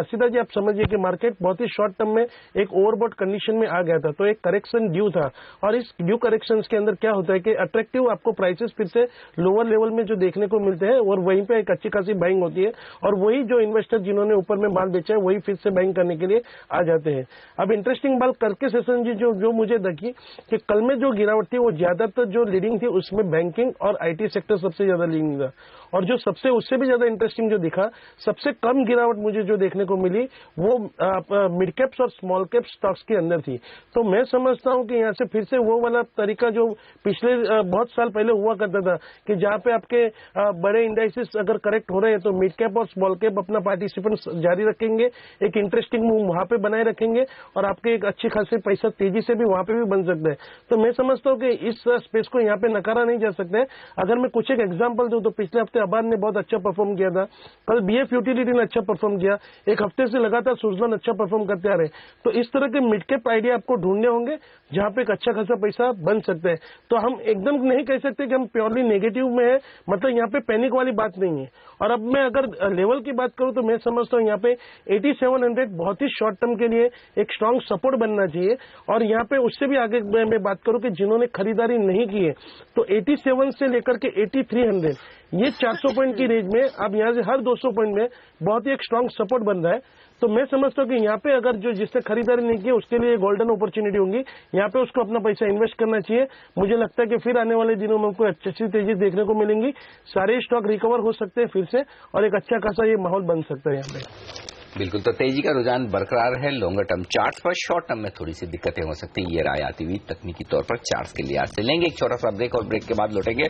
सीधा जी आप समझिए कि मार्केट बहुत ही शॉर्ट टर्म में एक ओवरबॉट कंडीशन में आ गया था। तो एक करेक्शन ड्यू था और इस ड्यू करेक्शन के अंदर क्या होता है कि अट्रैक्टिव आपको प्राइसेस फिर से लोअर लेवल में जो देखने को मिलते हैं और वहीं पे एक अच्छी खासी बाइंग होती है और वही जो इन्वेस्टर जिन्होंने ऊपर में माल बेचा है वही फिर से बाइंग करने के लिए आ जाते हैं। अब इंटरेस्टिंग बात करके सेशन जी जो मुझे देखी कि कल में जो गिरावट थी वो ज्यादातर जो लीडिंग थी उसमें बैंकिंग और आईटी सेक्टर सबसे ज्यादा लीडिंग था। और जो सबसे उससे भी ज्यादा इंटरेस्टिंग जो दिखा, सबसे कम गिरावट मुझे जो देखने को मिली वो मिड कैप्स और स्मॉल कैप स्टॉक्स के अंदर थी। तो मैं समझता हूं कि यहाँ से फिर से वो वाला तरीका जो पिछले बहुत साल पहले हुआ करता था कि जहां पे आपके बड़े इंडाइसिस अगर करेक्ट हो रहे हैं तो मिड कैप और स्मॉल कैप अपना पार्टिसिपेंट जारी रखेंगे, एक इंटरेस्टिंग मूव वहां पे बनाए रखेंगे और आपके एक अच्छी खासी पैसा तेजी से भी वहां पे भी बन सकता है। तो मैं समझता हूँ कि इस स्पेस को यहाँ पे नकारा नहीं जा सकता है। अगर मैं कुछ एक एग्जाम्पल दूं तो पिछले हफ्ते आबाद ने बहुत अच्छा परफॉर्म किया था, कल बीएफ यूटिलिटी ने अच्छा परफॉर्म किया, एक हफ्ते से लगातार सुरजन अच्छा परफॉर्म करते आ रहे। तो इस तरह के मिड कैप आइडिया आपको ढूंढने होंगे जहां पे एक अच्छा खासा पैसा बन सकता है। तो हम एकदम नहीं कह सकते कि हम प्योरली नेगेटिव में है, मतलब यहाँ पे पैनिक वाली बात नहीं है। और अब मैं अगर लेवल की बात करूं तो मैं समझता हूं यहाँ पे 8700 बहुत ही शॉर्ट टर्म के लिए एक स्ट्रांग सपोर्ट बनना चाहिए। और यहाँ पे उससे भी आगे मैं बात करूं कि जिन्होंने खरीदारी नहीं की है तो 87 से लेकर के 8300 ये 400 पॉइंट की रेंज में अब यहाँ से हर 200 पॉइंट में बहुत ही एक स्ट्रांग सपोर्ट बन रहा है। तो मैं समझता हूँ कि यहाँ पे अगर जो जिसने खरीदारी नहीं की उसके लिए गोल्डन अपॉर्चुनिटी होगी, यहाँ पे उसको अपना पैसा इन्वेस्ट करना चाहिए। मुझे लगता है कि फिर आने वाले दिनों में हमको अच्छी तेजी देखने को मिलेंगी, सारे स्टॉक रिकवर हो सकते हैं फिर से और एक अच्छा खासा ये माहौल बन सकता है यहाँ पे। बिल्कुल, तो तेजी का रुझान बरकरार है लॉन्गर टर्म चार्ट्स पर। शॉर्ट टर्म में थोड़ी सी दिक्कतें हो सकती है, ये राय आती हुई तकनीकी तौर पर चार्ट्स के लिहाज से। लेंगे एक छोटा सा ब्रेक और ब्रेक के बाद लौटेंगे।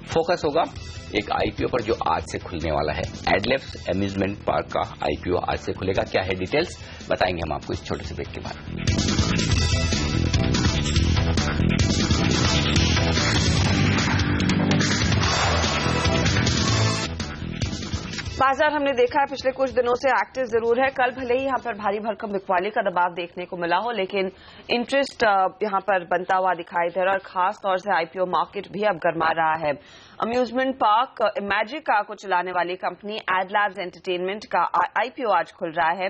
फोकस होगा एक आईपीओ पर जो आज से खुलने वाला है। एडलेफ्स एम्यूजमेंट पार्क का आईपीओ आज से खुलेगा, क्या है डिटेल्स बताएंगे हम आपको इस छोटे से ब्रेक के बाद। बाजार हमने देखा है पिछले कुछ दिनों से एक्टिव जरूर है। कल भले ही यहाँ पर भारी भरकम बिकवाली का दबाव देखने को मिला हो, लेकिन इंटरेस्ट यहाँ पर बनता हुआ दिखाई दे रहा है और खास तौर से आईपीओ मार्केट भी अब गर्मा रहा है। अम्यूजमेंट पार्क इमेजिका को चलाने वाली कंपनी एडलैब्स एंटरटेनमेंट का आईपीओ आज खुल रहा है।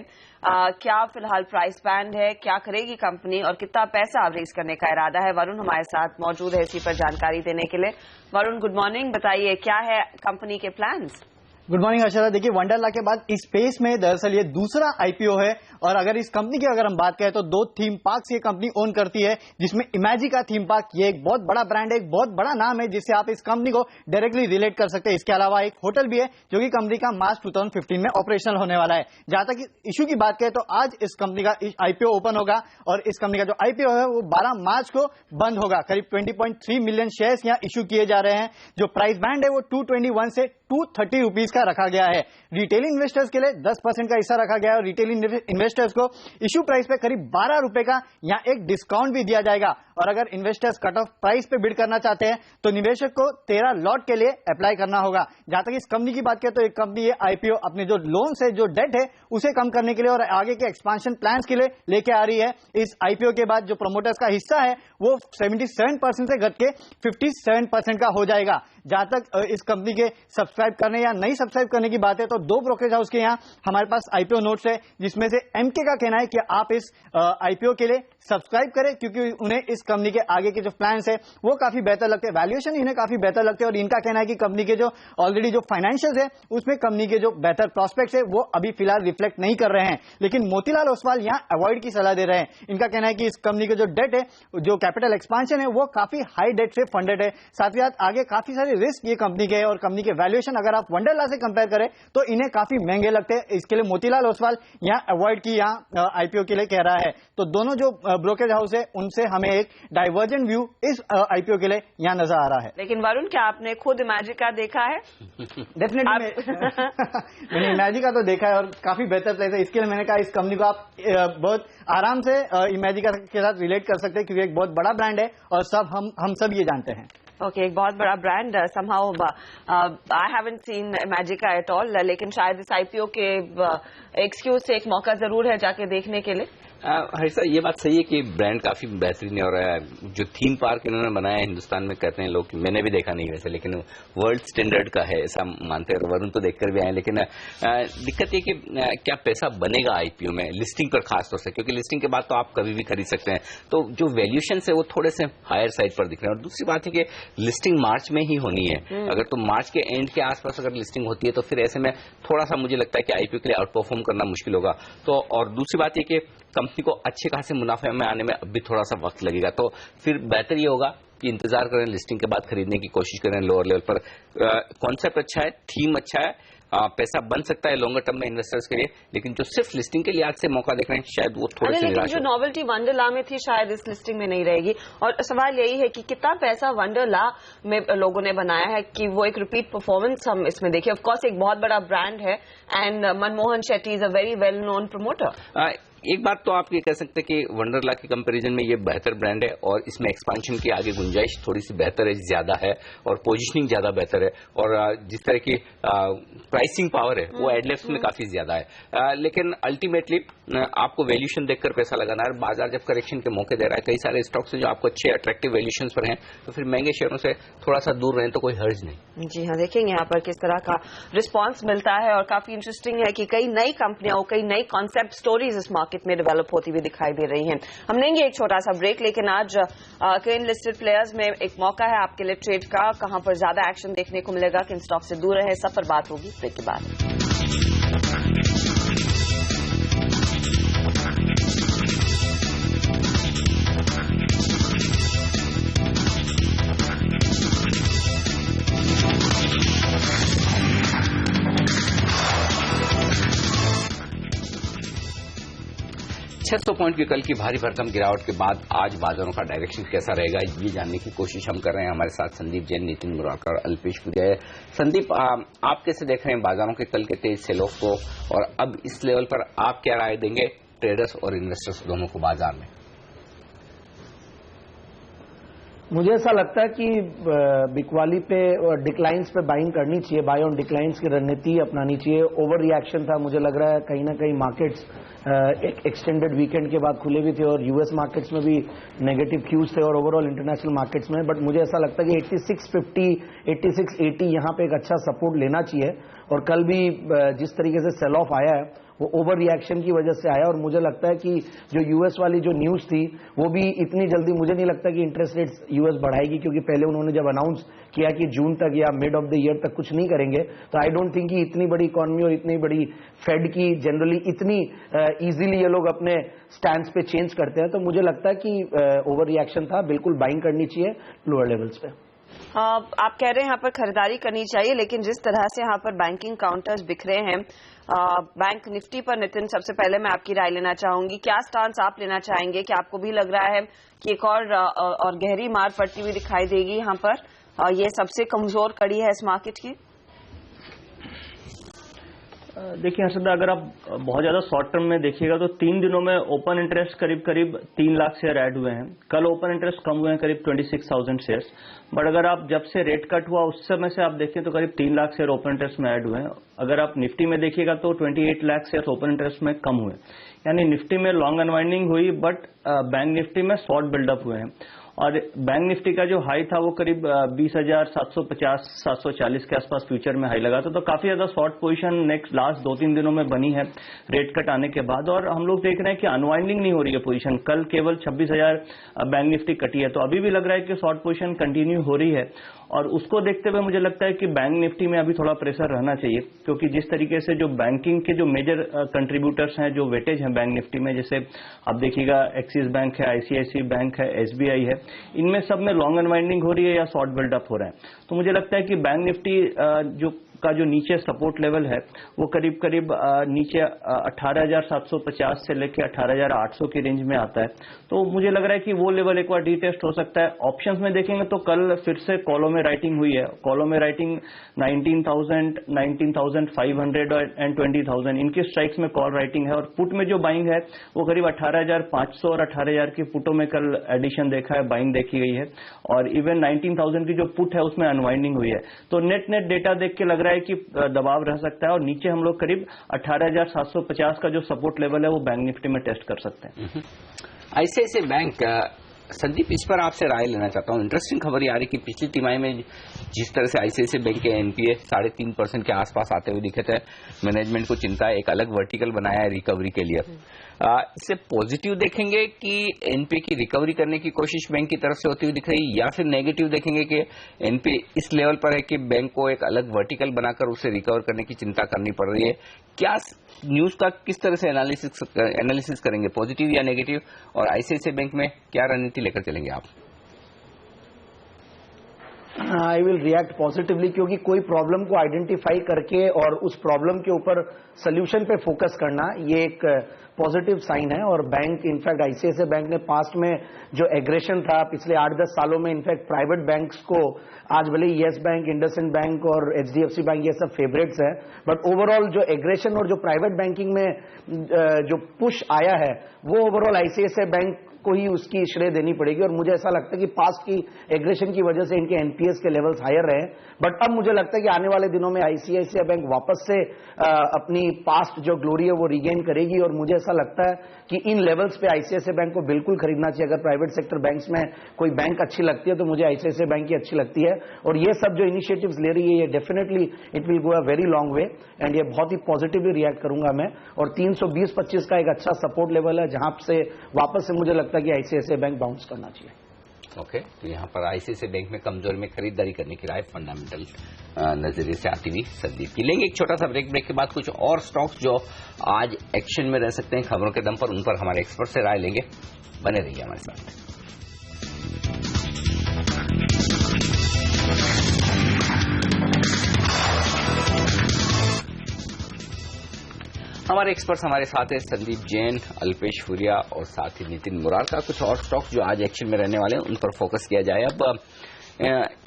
क्या फिलहाल प्राइस बैंड है, क्या करेगी कंपनी और कितना पैसा रेज करने का इरादा है? वरुण हमारे साथ मौजूद है इसी पर जानकारी देने के लिए। वरुण, गुड मॉर्निंग, बताइए क्या है कंपनी के प्लान्स? Good morning Harshada. देखिए, वंडरला के बाद इस स्पेस में दरअसल ये दूसरा आईपीओ है और अगर इस कंपनी की अगर हम बात करें तो 2 थीम पार्क्स ये कंपनी ओन करती है, जिसमें इमेजिका थीम पार्क ये एक बहुत बड़ा ब्रांड है, एक बहुत बड़ा नाम है जिससे आप इस कंपनी को डायरेक्टली रिलेट कर सकते हैं। इसके अलावा एक होटल भी है जो कि कंपनी का मार्च 2015 में ऑपरेशनल होने वाला है। जहां तक इशू की बात करें तो आज इस कंपनी का आईपीओ ओपन होगा और इस कंपनी का जो आईपीओ है वो 12 मार्च को बंद होगा। करीब 20.3 मिलियन शेयर्स यहाँ इशू किए जा रहे हैं। जो प्राइस बैंड है वो 221 से 230 रुपीज का रखा गया है। रिटेल इन्वेस्टर्स के लिए 10% का हिस्सा रखा गया है और रिटेल इन्वेस्टर्स को इशू प्राइस पे करीब 12 रुपए का यहाँ एक डिस्काउंट भी दिया जाएगा। और अगर इन्वेस्टर्स कट ऑफ प्राइस पे बिड करना चाहते हैं तो निवेशक को 13 लॉट के लिए अप्लाई करना होगा। जहां तक इस कंपनी की बात करें तो एक कंपनी ये आईपीओ अपने जो लोन से जो डेट है उसे कम करने के लिए और आगे के एक्सपांशन प्लान्स के लिए लेके आ रही है। इस आईपीओ के बाद जो प्रोमोटर्स का हिस्सा है वो 77% से घट के 57% का हो जाएगा। जहां तक इस कंपनी के सब्सक्राइब करने या नहीं सब्सक्राइब करने की बात है तो 2 ब्रोकरेज हाउस के यहाँ हमारे पास आईपीओ नोट्स है, जिसमें से एमके का कहना है कि आप इस आईपीओ के लिए सब्सक्राइब करें क्योंकि उन्हें इस कंपनी के आगे के जो प्लान्स है वो काफी बेहतर लगते हैं, वैल्यूएशन इन्हें काफी बेहतर लगते हैं और इनका कहना है कि कंपनी के जो ऑलरेडी जो फाइनेंशियल्स है उसमें कंपनी के जो बेहतर प्रोस्पेक्ट्स है वो अभी फिलहाल रिफ्लेक्ट नहीं कर रहे हैं। लेकिन मोतीलाल ओसवाल यहाँ अवॉइड की सलाह दे रहे हैं। इनका कहना है कि इस कंपनी के जो डेट है, जो कैपिटल एक्सपांशन है वो काफी हाई डेट से फंडेड है। साथ ही साथ आगे काफी सारे रिस्क ये कंपनी के है और कंपनी के वैल्यूएशन अगर आप वंडरला से कंपेयर करें तो इन्हें काफी महंगे लगते हैं। इसके लिए मोतीलाल ओसवाल यहाँ अवॉइड की यहाँ आईपीओ के लिए कह रहा है। तो दोनों जो ब्रोकरेज हाउस है उनसे हमें एक डाइवर्जेंट व्यू इस आईपीओ के लिए यहाँ नजर आ रहा है। लेकिन वरुण, क्या आपने खुद इमेजिका देखा है? डेफिनेटली मैंने इमेजिका तो देखा है और काफी बेहतर प्लेस है। इसके लिए मैंने कहा इस कंपनी को आप बहुत आराम से इमेजिका के साथ रिलेट कर सकते हैं क्योंकि एक बहुत बड़ा ब्रांड है और हम सब ये जानते हैं। ओके, एक बहुत बड़ा brand. Somehow I haven't seen Imagica at all, लेकिन शायद इस आईपीओ के एक्सक्यूज से एक मौका जरूर है जाके देखने के लिए। हर्षा, ये बात सही है कि ब्रांड काफी बेहतरीन है और जो थीम पार्क इन्होंने बनाया है हिंदुस्तान में, कहते हैं लोग, मैंने भी देखा नहीं वैसे, लेकिन वर्ल्ड स्टैंडर्ड का है ऐसा मानते हैं। वरुण तो देखकर भी आए, लेकिन दिक्कत ये कि क्या पैसा बनेगा आईपीओ में लिस्टिंग पर खास तौर से, क्योंकि लिस्टिंग के बाद तो आप कभी भी खरीद सकते हैं। तो जो वैल्यूएशन है वो थोड़े से हायर साइड पर दिख रहे हैं। और दूसरी बात है कि लिस्टिंग मार्च में ही होनी है। अगर तो मार्च के एंड के आसपास अगर लिस्टिंग होती है तो फिर ऐसे में थोड़ा सा मुझे लगता है कि आईपीओ के लिए आउट परफॉर्म करना मुश्किल होगा। तो और दूसरी बात यह कि कंपनी को अच्छे खासे मुनाफे में आने में अब भी थोड़ा सा वक्त लगेगा। तो फिर बेहतर ये होगा कि इंतजार करें, लिस्टिंग के बाद खरीदने की कोशिश करें लोअर लेवल पर। कॉन्सेप्ट अच्छा है, थीम अच्छा है, पैसा बन सकता है लॉन्गर टर्म में इन्वेस्टर्स के लिए, लेकिन जो सिर्फ लिस्टिंग के लिहाज से मौका देख रहे हैं शायद वो थोड़े से निराश। जो नॉवेल्टी वंडरला में थी शायद इस लिस्टिंग में नहीं रहेगी। और सवाल यही है कि कितना पैसा वंडरला में लोगों ने बनाया है कि वो एक रिपीट परफॉर्मेंस हम इसमें देखें। ऑफ कोर्स एक बहुत बड़ा ब्रांड है and Manmohan Shetty is a very well known promoter. एक बात तो आप ये कह सकते हैं कि वंडरला के कंपैरिजन में ये बेहतर ब्रांड है और इसमें एक्सपेंशन की आगे गुंजाइश थोड़ी सी बेहतर है, ज्यादा है और पोजीशनिंग ज्यादा बेहतर है और जिस तरह की प्राइसिंग पावर है वो एडलेफ्स में काफी ज्यादा है। लेकिन अल्टीमेटली आपको वैल्यूएशन देखकर पैसा लगाना है। बाजार जब करेक्शन के मौके दे रहा है, कई सारे स्टॉक्स जो आपको अच्छे अट्रैक्टिव वैल्यूएशन पर हैं, तो फिर महंगे शेयरों से थोड़ा सा दूर रहें तो कोई हर्ज नहीं। जी हाँ, देखेंगे यहाँ पर किस तरह का रिस्पॉन्स मिलता है और काफी इंटरेस्टिंग है कि कई नई कंपनियां और कई नई कॉन्सेप्ट स्टोरीज इस मार्केट में डेवलप होती हुई दिखाई दे रही हैं। हम लेंगे एक छोटा सा ब्रेक, लेकिन आज कई लिस्टेड प्लेयर्स में एक मौका है आपके लिए ट्रेड का, कहां पर ज्यादा एक्शन देखने को मिलेगा, किन स्टॉक से दूर रहे, सब पर बात होगी ब्रेक के बाद। 600 पॉइंट की कल की भारी भरकम गिरावट के बाद आज बाजारों का डायरेक्शन कैसा रहेगा, ये जानने की कोशिश हम कर रहे हैं। हमारे साथ संदीप जैन, नितिन मुरारकर और अल्पेश कुरिया है। संदीप, आप कैसे देख रहे हैं बाजारों के कल के तेज सेल ऑफ को, और अब इस लेवल पर आप क्या राय देंगे ट्रेडर्स और इन्वेस्टर्स दोनों को बाजार में? मुझे ऐसा लगता है कि बिकवाली पे डिक्लाइंस पे बाइंग करनी चाहिए, बाय ऑन डिक्लाइंस की रणनीति अपनानी चाहिए। ओवर रिएक्शन था, मुझे लग रहा है कहीं ना कहीं मार्केट्स एक एक्सटेंडेड वीकेंड के बाद खुले भी थे और यूएस मार्केट्स में भी नेगेटिव क्यूज थे और ओवरऑल इंटरनेशनल मार्केट्स में। बट मुझे ऐसा लगता है कि 8650, 8680 यहाँ पे एक अच्छा सपोर्ट लेना चाहिए। और कल भी जिस तरीके से सेल ऑफ आया है वो ओवर रिएक्शन की वजह से आया, और मुझे लगता है कि जो यूएस वाली जो न्यूज थी वो भी इतनी जल्दी मुझे नहीं लगता कि इंटरेस्ट रेट्स यूएस बढ़ाएगी, क्योंकि पहले उन्होंने जब अनाउंस किया कि जून तक या मिड ऑफ द ईयर तक कुछ नहीं करेंगे, तो आई डोंट थिंक कि इतनी बड़ी इकोनॉमी और इतनी बड़ी फेड की जनरली इतनी इजीली ये लोग अपने स्टैंड पे चेंज करते हैं। तो मुझे लगता है कि ओवर रिएक्शन था, बिल्कुल बाइंग करनी चाहिए लोअर लेवल्स पे। आप कह रहे हैं यहाँ पर खरीदारी करनी चाहिए, लेकिन जिस तरह से यहाँ पर बैंकिंग काउंटर्स बिखरे हैं, बैंक निफ्टी पर नितिन, सबसे पहले मैं आपकी राय लेना चाहूंगी। क्या स्टांस आप लेना चाहेंगे? कि आपको भी लग रहा है कि एक और गहरी मार पड़ती हुई दिखाई देगी यहाँ पर? ये सबसे कमजोर कड़ी है इस मार्केट की। देखिए हर्षदा, अगर आप बहुत ज्यादा शॉर्ट टर्म में देखिएगा तो 3 दिनों में ओपन इंटरेस्ट करीब 3 लाख शेयर ऐड हुए हैं। कल ओपन इंटरेस्ट कम हुए हैं करीब 26,000 शेयर्स। बट अगर आप जब से रेट कट हुआ उस समय से आप देखें तो करीब 3 लाख शेयर ओपन इंटरेस्ट में ऐड हुए हैं। अगर आप निफ्टी में देखिएगा तो 28 लाख शेयर ओपन इंटरेस्ट में कम हुए, यानी निफ्टी में लॉन्ग अनवाइंडिंग हुई, बट बैंक निफ्टी में शॉर्ट बिल्डअप हुए हैं। और बैंक निफ्टी का जो हाई था वो करीब 20,750 740 के आसपास फ्यूचर में हाई लगा था। तो काफी ज्यादा शॉर्ट पोजीशन लास्ट 2-3 दिनों में बनी है रेट कट आने के बाद, और हम लोग देख रहे हैं कि अनवाइंडिंग नहीं हो रही है पोजीशन। कल केवल 26,000 बैंक निफ्टी कटी है, तो अभी भी लग रहा है कि शॉर्ट पोजीशन कंटिन्यू हो रही है। और उसको देखते हुए मुझे लगता है कि बैंक निफ्टी में अभी थोड़ा प्रेशर रहना चाहिए, क्योंकि जिस तरीके से जो बैंकिंग के जो मेजर कंट्रीब्यूटर्स हैं, जो वेटेज हैं बैंक निफ्टी में, जैसे आप देखिएगा एक्सिस बैंक है, आईसीआईसी बैंक है, एसबीआई है, इनमें सब में लॉन्ग अनवाइंडिंग हो रही है या शॉर्ट बिल्डअप हो रहा है। तो मुझे लगता है कि बैंक निफ्टी का जो नीचे सपोर्ट लेवल है वो करीब नीचे 18,750 से लेकर 18,800 की रेंज में आता है। तो मुझे लग रहा है कि वो लेवल एक बार रीटेस्ट हो सकता है। ऑप्शंस में देखेंगे तो कल फिर से कॉलों में राइटिंग हुई है। कॉलों में राइटिंग 19,000, 19,500 एंड 20,000 इनकी स्ट्राइक्स में कॉल राइटिंग है। और पुट में जो बाइंग है वो करीब 18,500 और 18,000 की पुटों में कल एडिशन देखा है, बाइंग देखी गई है। और इवन 19,000 की जो पुट है उसमें अनवाइंडिंग हुई है। तो नेट डेटा देख के लग रहा है कि दबाव रह सकता है, और नीचे हम लोग करीब 18,750 का जो सपोर्ट लेवल है वो बैंक निफ्टी में टेस्ट कर सकते हैं। आईसीआईसीआई बैंक, संदीप, इस पर आपसे राय लेना चाहता हूं। इंटरेस्टिंग खबर आ रही कि पिछली तिमाही में जिस तरह से आईसीआईसीआई बैंक के एनपीए 3.5% के आसपास आते हुए दिखे थे, मैनेजमेंट को चिंता है, एक अलग वर्टिकल बनाया है रिकवरी के लिए। इसे पॉजिटिव देखेंगे कि एनपीए की रिकवरी करने की कोशिश बैंक की तरफ से होती हुई दिख रही, या फिर नेगेटिव देखेंगे कि एनपीए इस लेवल पर है कि बैंक को एक अलग वर्टिकल बनाकर उसे रिकवर करने की चिंता करनी पड़ रही है? क्या न्यूज का किस तरह से एनालिसिस करेंगे, पॉजिटिव या नेगेटिव? और आईसीआईसीआई बैंक में क्या रणनीति लेकर चलेंगे आप? आई विल रिएक्ट पॉजिटिवली, क्योंकि कोई प्रॉब्लम को आइडेंटिफाई करके और उस प्रॉब्लम के ऊपर सोल्यूशन पे फोकस करना, ये एक पॉजिटिव साइन है। और बैंक, इनफैक्ट आईसीआईसीआई बैंक ने पास्ट में जो एग्रेशन था पिछले 8-10 सालों में, इनफैक्ट प्राइवेट बैंक्स को, आज भले येस बैंक, इंडसइंड बैंक और एचडीएफसी बैंक ये सब फेवरेट्स है, बट ओवरऑल जो एग्रेशन और जो प्राइवेट बैंकिंग में जो पुश आया है वो ओवरऑल आईसीआईसीआई बैंक को ही उसकी श्रेय देनी पड़ेगी। और मुझे ऐसा लगता है कि पास्ट की एग्रेशन की वजह से इनके एनपीएस के लेवल्स हायर रहे, बट अब मुझे लगता है कि आने वाले दिनों में आईसीआईसीआई बैंक वापस से अपनी पास्ट जो ग्लोरी है वो रिगेन करेगी। और मुझे ऐसा लगता है कि इन लेवल्स पे आईसीआईसीआई बैंक को बिल्कुल खरीदना चाहिए। अगर प्राइवेट सेक्टर बैंक्स में कोई बैंक अच्छी लगती है तो मुझे आईसीआईसीआई बैंक की अच्छी लगती है। और ये सब जो इनिशिएटिव्स ले रही है ये definitely it will go a very long way, and ये बहुत ही पॉजिटिवली रिएक्ट करूंगा मैं। और 320-25 का एक अच्छा सपोर्ट लेवल है जहां से वापस से मुझे लगता है कि आईसीआईसीआई बैंक बाउंस करना चाहिए। ओके, तो यहाँ पर आईसीआईसीआई बैंक में कमजोरी में खरीदारी करने की राय फंडामेंटल नजरिए से आती हुई संदीप की। लेंगे एक छोटा सा ब्रेक के बाद कुछ और स्टॉक्स जो आज एक्शन में रह सकते हैं खबरों के दम पर, उन पर हमारे एक्सपर्ट से राय लेंगे। बने रहिए हमारे साथ। हमारे एक्सपर्ट्स हमारे साथ हैं संदीप जैन, अल्पेश फुरिया और साथ ही नितिन मुरारका। कुछ और स्टॉक जो आज एक्शन में रहने वाले हैं उन पर फोकस किया जाए। अब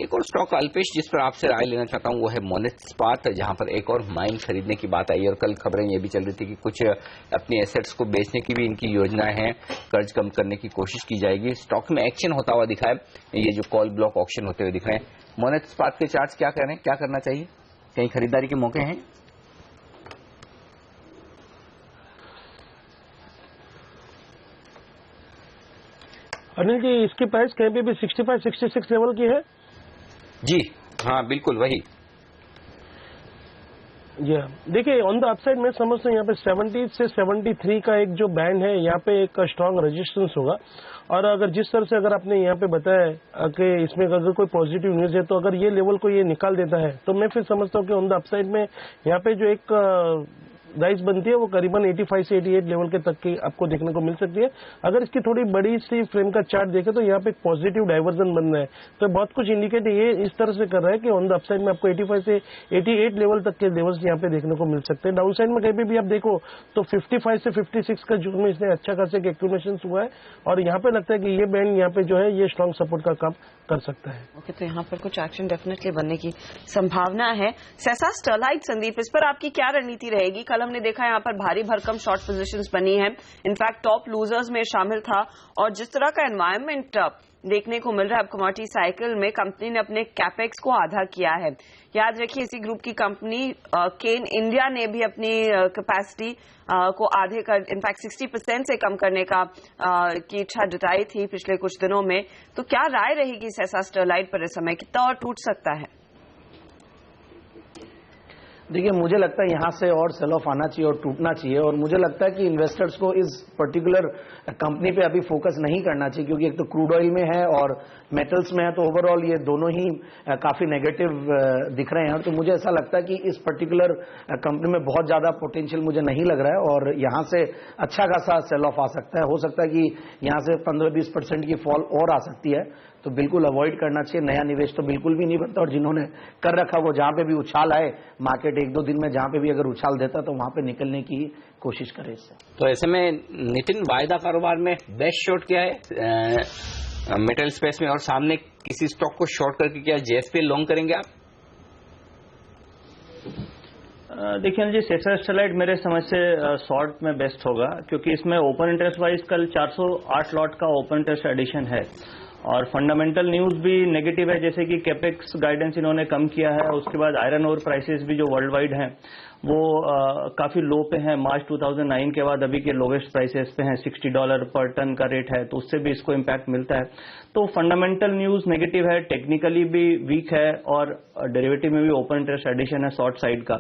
एक और स्टॉक अल्पेश जिस पर आपसे राय लेना चाहता हूं वो है मोनेट इस्पात, जहां पर एक और माइन खरीदने की बात आई और कल खबरें ये भी चल रही थी कि कुछ अपनी एसेट्स को बेचने की भी इनकी योजना है, कर्ज कम करने की कोशिश की जाएगी। स्टॉक में एक्शन होता हुआ दिखा है, ये जो कॉल ब्लॉक ऑक्शन होते हुए दिख रहे हैं। मोनेट इस्पात के चार्ट्स क्या कह रहे हैं, क्या करना चाहिए, कहीं खरीदारी के मौके हैं? अनिल जी, इसकी प्राइस कहीं पे भी 65-66 लेवल की है जी? हाँ बिल्कुल वही। देखिए, ऑन द अपसाइड मैं समझता हूँ यहाँ पे 70 से 73 का एक जो बैंड है, यहाँ पे एक स्ट्रांग रेजिस्टेंस होगा। और अगर जिस तरह से अगर आपने यहाँ पे बताया कि इसमें अगर कोई पॉजिटिव न्यूज है, तो अगर ये लेवल को ये निकाल देता है तो मैं फिर समझता हूँ कि ऑन द अपसाइड में यहाँ पे जो एक राइस बनती है वो करीबन 85 से 88 लेवल के तक की आपको देखने को मिल सकती है। अगर इसकी थोड़ी बड़ी सी फ्रेम का चार्ट देखें तो यहाँ पे एक पॉजिटिव डाइवर्जन बन रहा है, तो बहुत कुछ इंडिकेट ये इस तरह से कर रहा है कि ऑन द अपसाइड में आपको 85 से 88 लेवल तक के लेवल्स यहाँ पे देखने को मिल सकते हैं। डाउन साइड में कहीं भी आप देखो तो 55 से 56 का जोन में इसने अच्छा खासा एक एक्यूमुलेशन हुआ है और यहाँ पे लगता है कि ये बैंड यहाँ पे जो है ये स्ट्रॉन्ग सपोर्ट का काम कर सकता है। ओके, तो यहाँ पर कुछ एक्शन डेफिनेटली बनने की संभावना है। सेसा स्टरलाइट, संदीप, इस पर आपकी क्या रणनीति रहेगी? कल हमने देखा यहाँ पर भारी भरकम शॉर्ट पोजीशंस बनी है, इनफैक्ट टॉप लूजर्स में शामिल था, और जिस तरह का एनवायरनमेंट देखने को मिल रहा है अब कमोडिटी साइकिल में, कंपनी ने अपने कैपेक्स को आधा किया है। याद रखिए, इसी ग्रुप की कंपनी केन इंडिया ने भी अपनी कैपेसिटी को आधे कर, इनफैक्ट 60% से कम करने का की इच्छा जताई थी पिछले कुछ दिनों में। तो क्या राय रहेगी सेसा स्टरलाइट पर इस समय, कितना और टूट सकता है? देखिए, मुझे लगता है यहाँ से और सेल ऑफ आना चाहिए और टूटना चाहिए, और मुझे लगता है कि इन्वेस्टर्स को इस पर्टिकुलर कंपनी पे अभी फोकस नहीं करना चाहिए, क्योंकि एक तो क्रूड ऑयल में है और मेटल्स में है, तो ओवरऑल ये दोनों ही काफी नेगेटिव दिख रहे हैं। तो मुझे ऐसा लगता है कि इस पर्टिकुलर कंपनी में बहुत ज्यादा पोटेंशियल मुझे नहीं लग रहा है और यहाँ से अच्छा खासा सेल ऑफ आ सकता है। हो सकता है कि यहाँ से 15-20% की फॉल और आ सकती है, तो बिल्कुल अवॉइड करना चाहिए। नया निवेश तो बिल्कुल भी नहीं बनता, और जिन्होंने कर रखा वो जहां पे भी उछाल आए मार्केट 1-2 दिन में जहां पे भी अगर उछाल देता तो वहां पे निकलने की कोशिश करे इससे। तो ऐसे में नितिन, वायदा कारोबार में बेस्ट शॉर्ट क्या है मेटल स्पेस में, और सामने किसी स्टॉक को शॉर्ट करके क्या जेएसपीएल लॉन्ग करेंगे आप? देखिए जी, सेसा स्टरलाइट मेरे समझ से शॉर्ट में बेस्ट होगा, क्योंकि इसमें ओपन इंटरेस्ट वाइज कल 408 लॉट का ओपन इंटरेस्ट एडिशन है और फंडामेंटल न्यूज भी नेगेटिव है, जैसे कि कैपेक्स गाइडेंस इन्होंने कम किया है। उसके बाद आयरन ओर प्राइसेस भी जो वर्ल्ड वाइड हैं वो काफी लो पे हैं। मार्च 2009 के बाद अभी के लोवेस्ट प्राइसेस पे हैं, $60 पर टन का रेट है, तो उससे भी इसको इम्पैक्ट मिलता है। तो फंडामेंटल न्यूज नेगेटिव है, टेक्निकली भी वीक है और डेरिवेटिव में भी ओपन इंटरेस्ट एडिशन है शॉर्ट साइड का।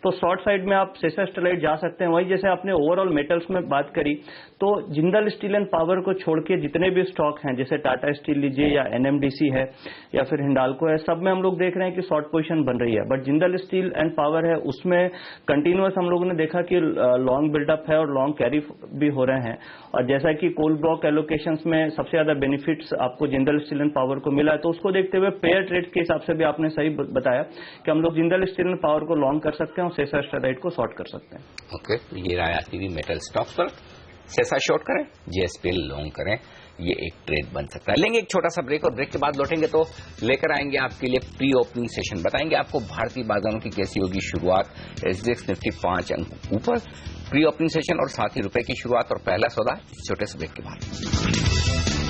तो शॉर्ट साइड में आप सेसा स्टरलाइट जा सकते हैं। वही जैसे आपने ओवरऑल मेटल्स में बात करी, तो जिंदल स्टील एंड पावर को छोड़ के जितने भी स्टॉक हैं, जैसे टाटा स्टील लीजिए या एनएमडीसी है या फिर हिंडाल्को है, सब में हम लोग देख रहे हैं कि शॉर्ट पोजीशन बन रही है। But Jindal steel and power है, उसमें कंटिन्यूअस हम लोगों ने देखा कि लॉन्ग बिल्डअप है और लॉन्ग कैरी भी हो रहे हैं। और जैसा कि कोल ब्लॉक एलोकेशंस में सबसे ज्यादा बेनिफिट्स आपको जिंदल स्टील एंड पावर को मिला है, तो उसको देखते हुए पेयर ट्रेड के हिसाब से भी आपने सही बताया कि हम लोग जिंदल स्टील एंड पावर को लॉन्ग कर सकते हैं और सेसा स्टरलाइट को शॉर्ट कर सकते हैं। ओके, ये राय आती हुई मेटल स्टॉक्स पर, सेसा शॉर्ट करें, जेएसपीएल लॉन्ग करें, ये एक ट्रेड बन सकता है। लेंगे एक छोटा सा ब्रेक और ब्रेक के बाद लौटेंगे तो लेकर आएंगे आपके लिए प्री ओपनिंग सेशन, बताएंगे आपको भारतीय बाजारों की कैसी होगी शुरुआत। एसडीएक्स निफ्टी 5 अंक ऊपर, प्री ओपनिंग सेशन और साथ ही रुपए की शुरुआत और पहला सौदा छोटे से ब्रेक के बाद।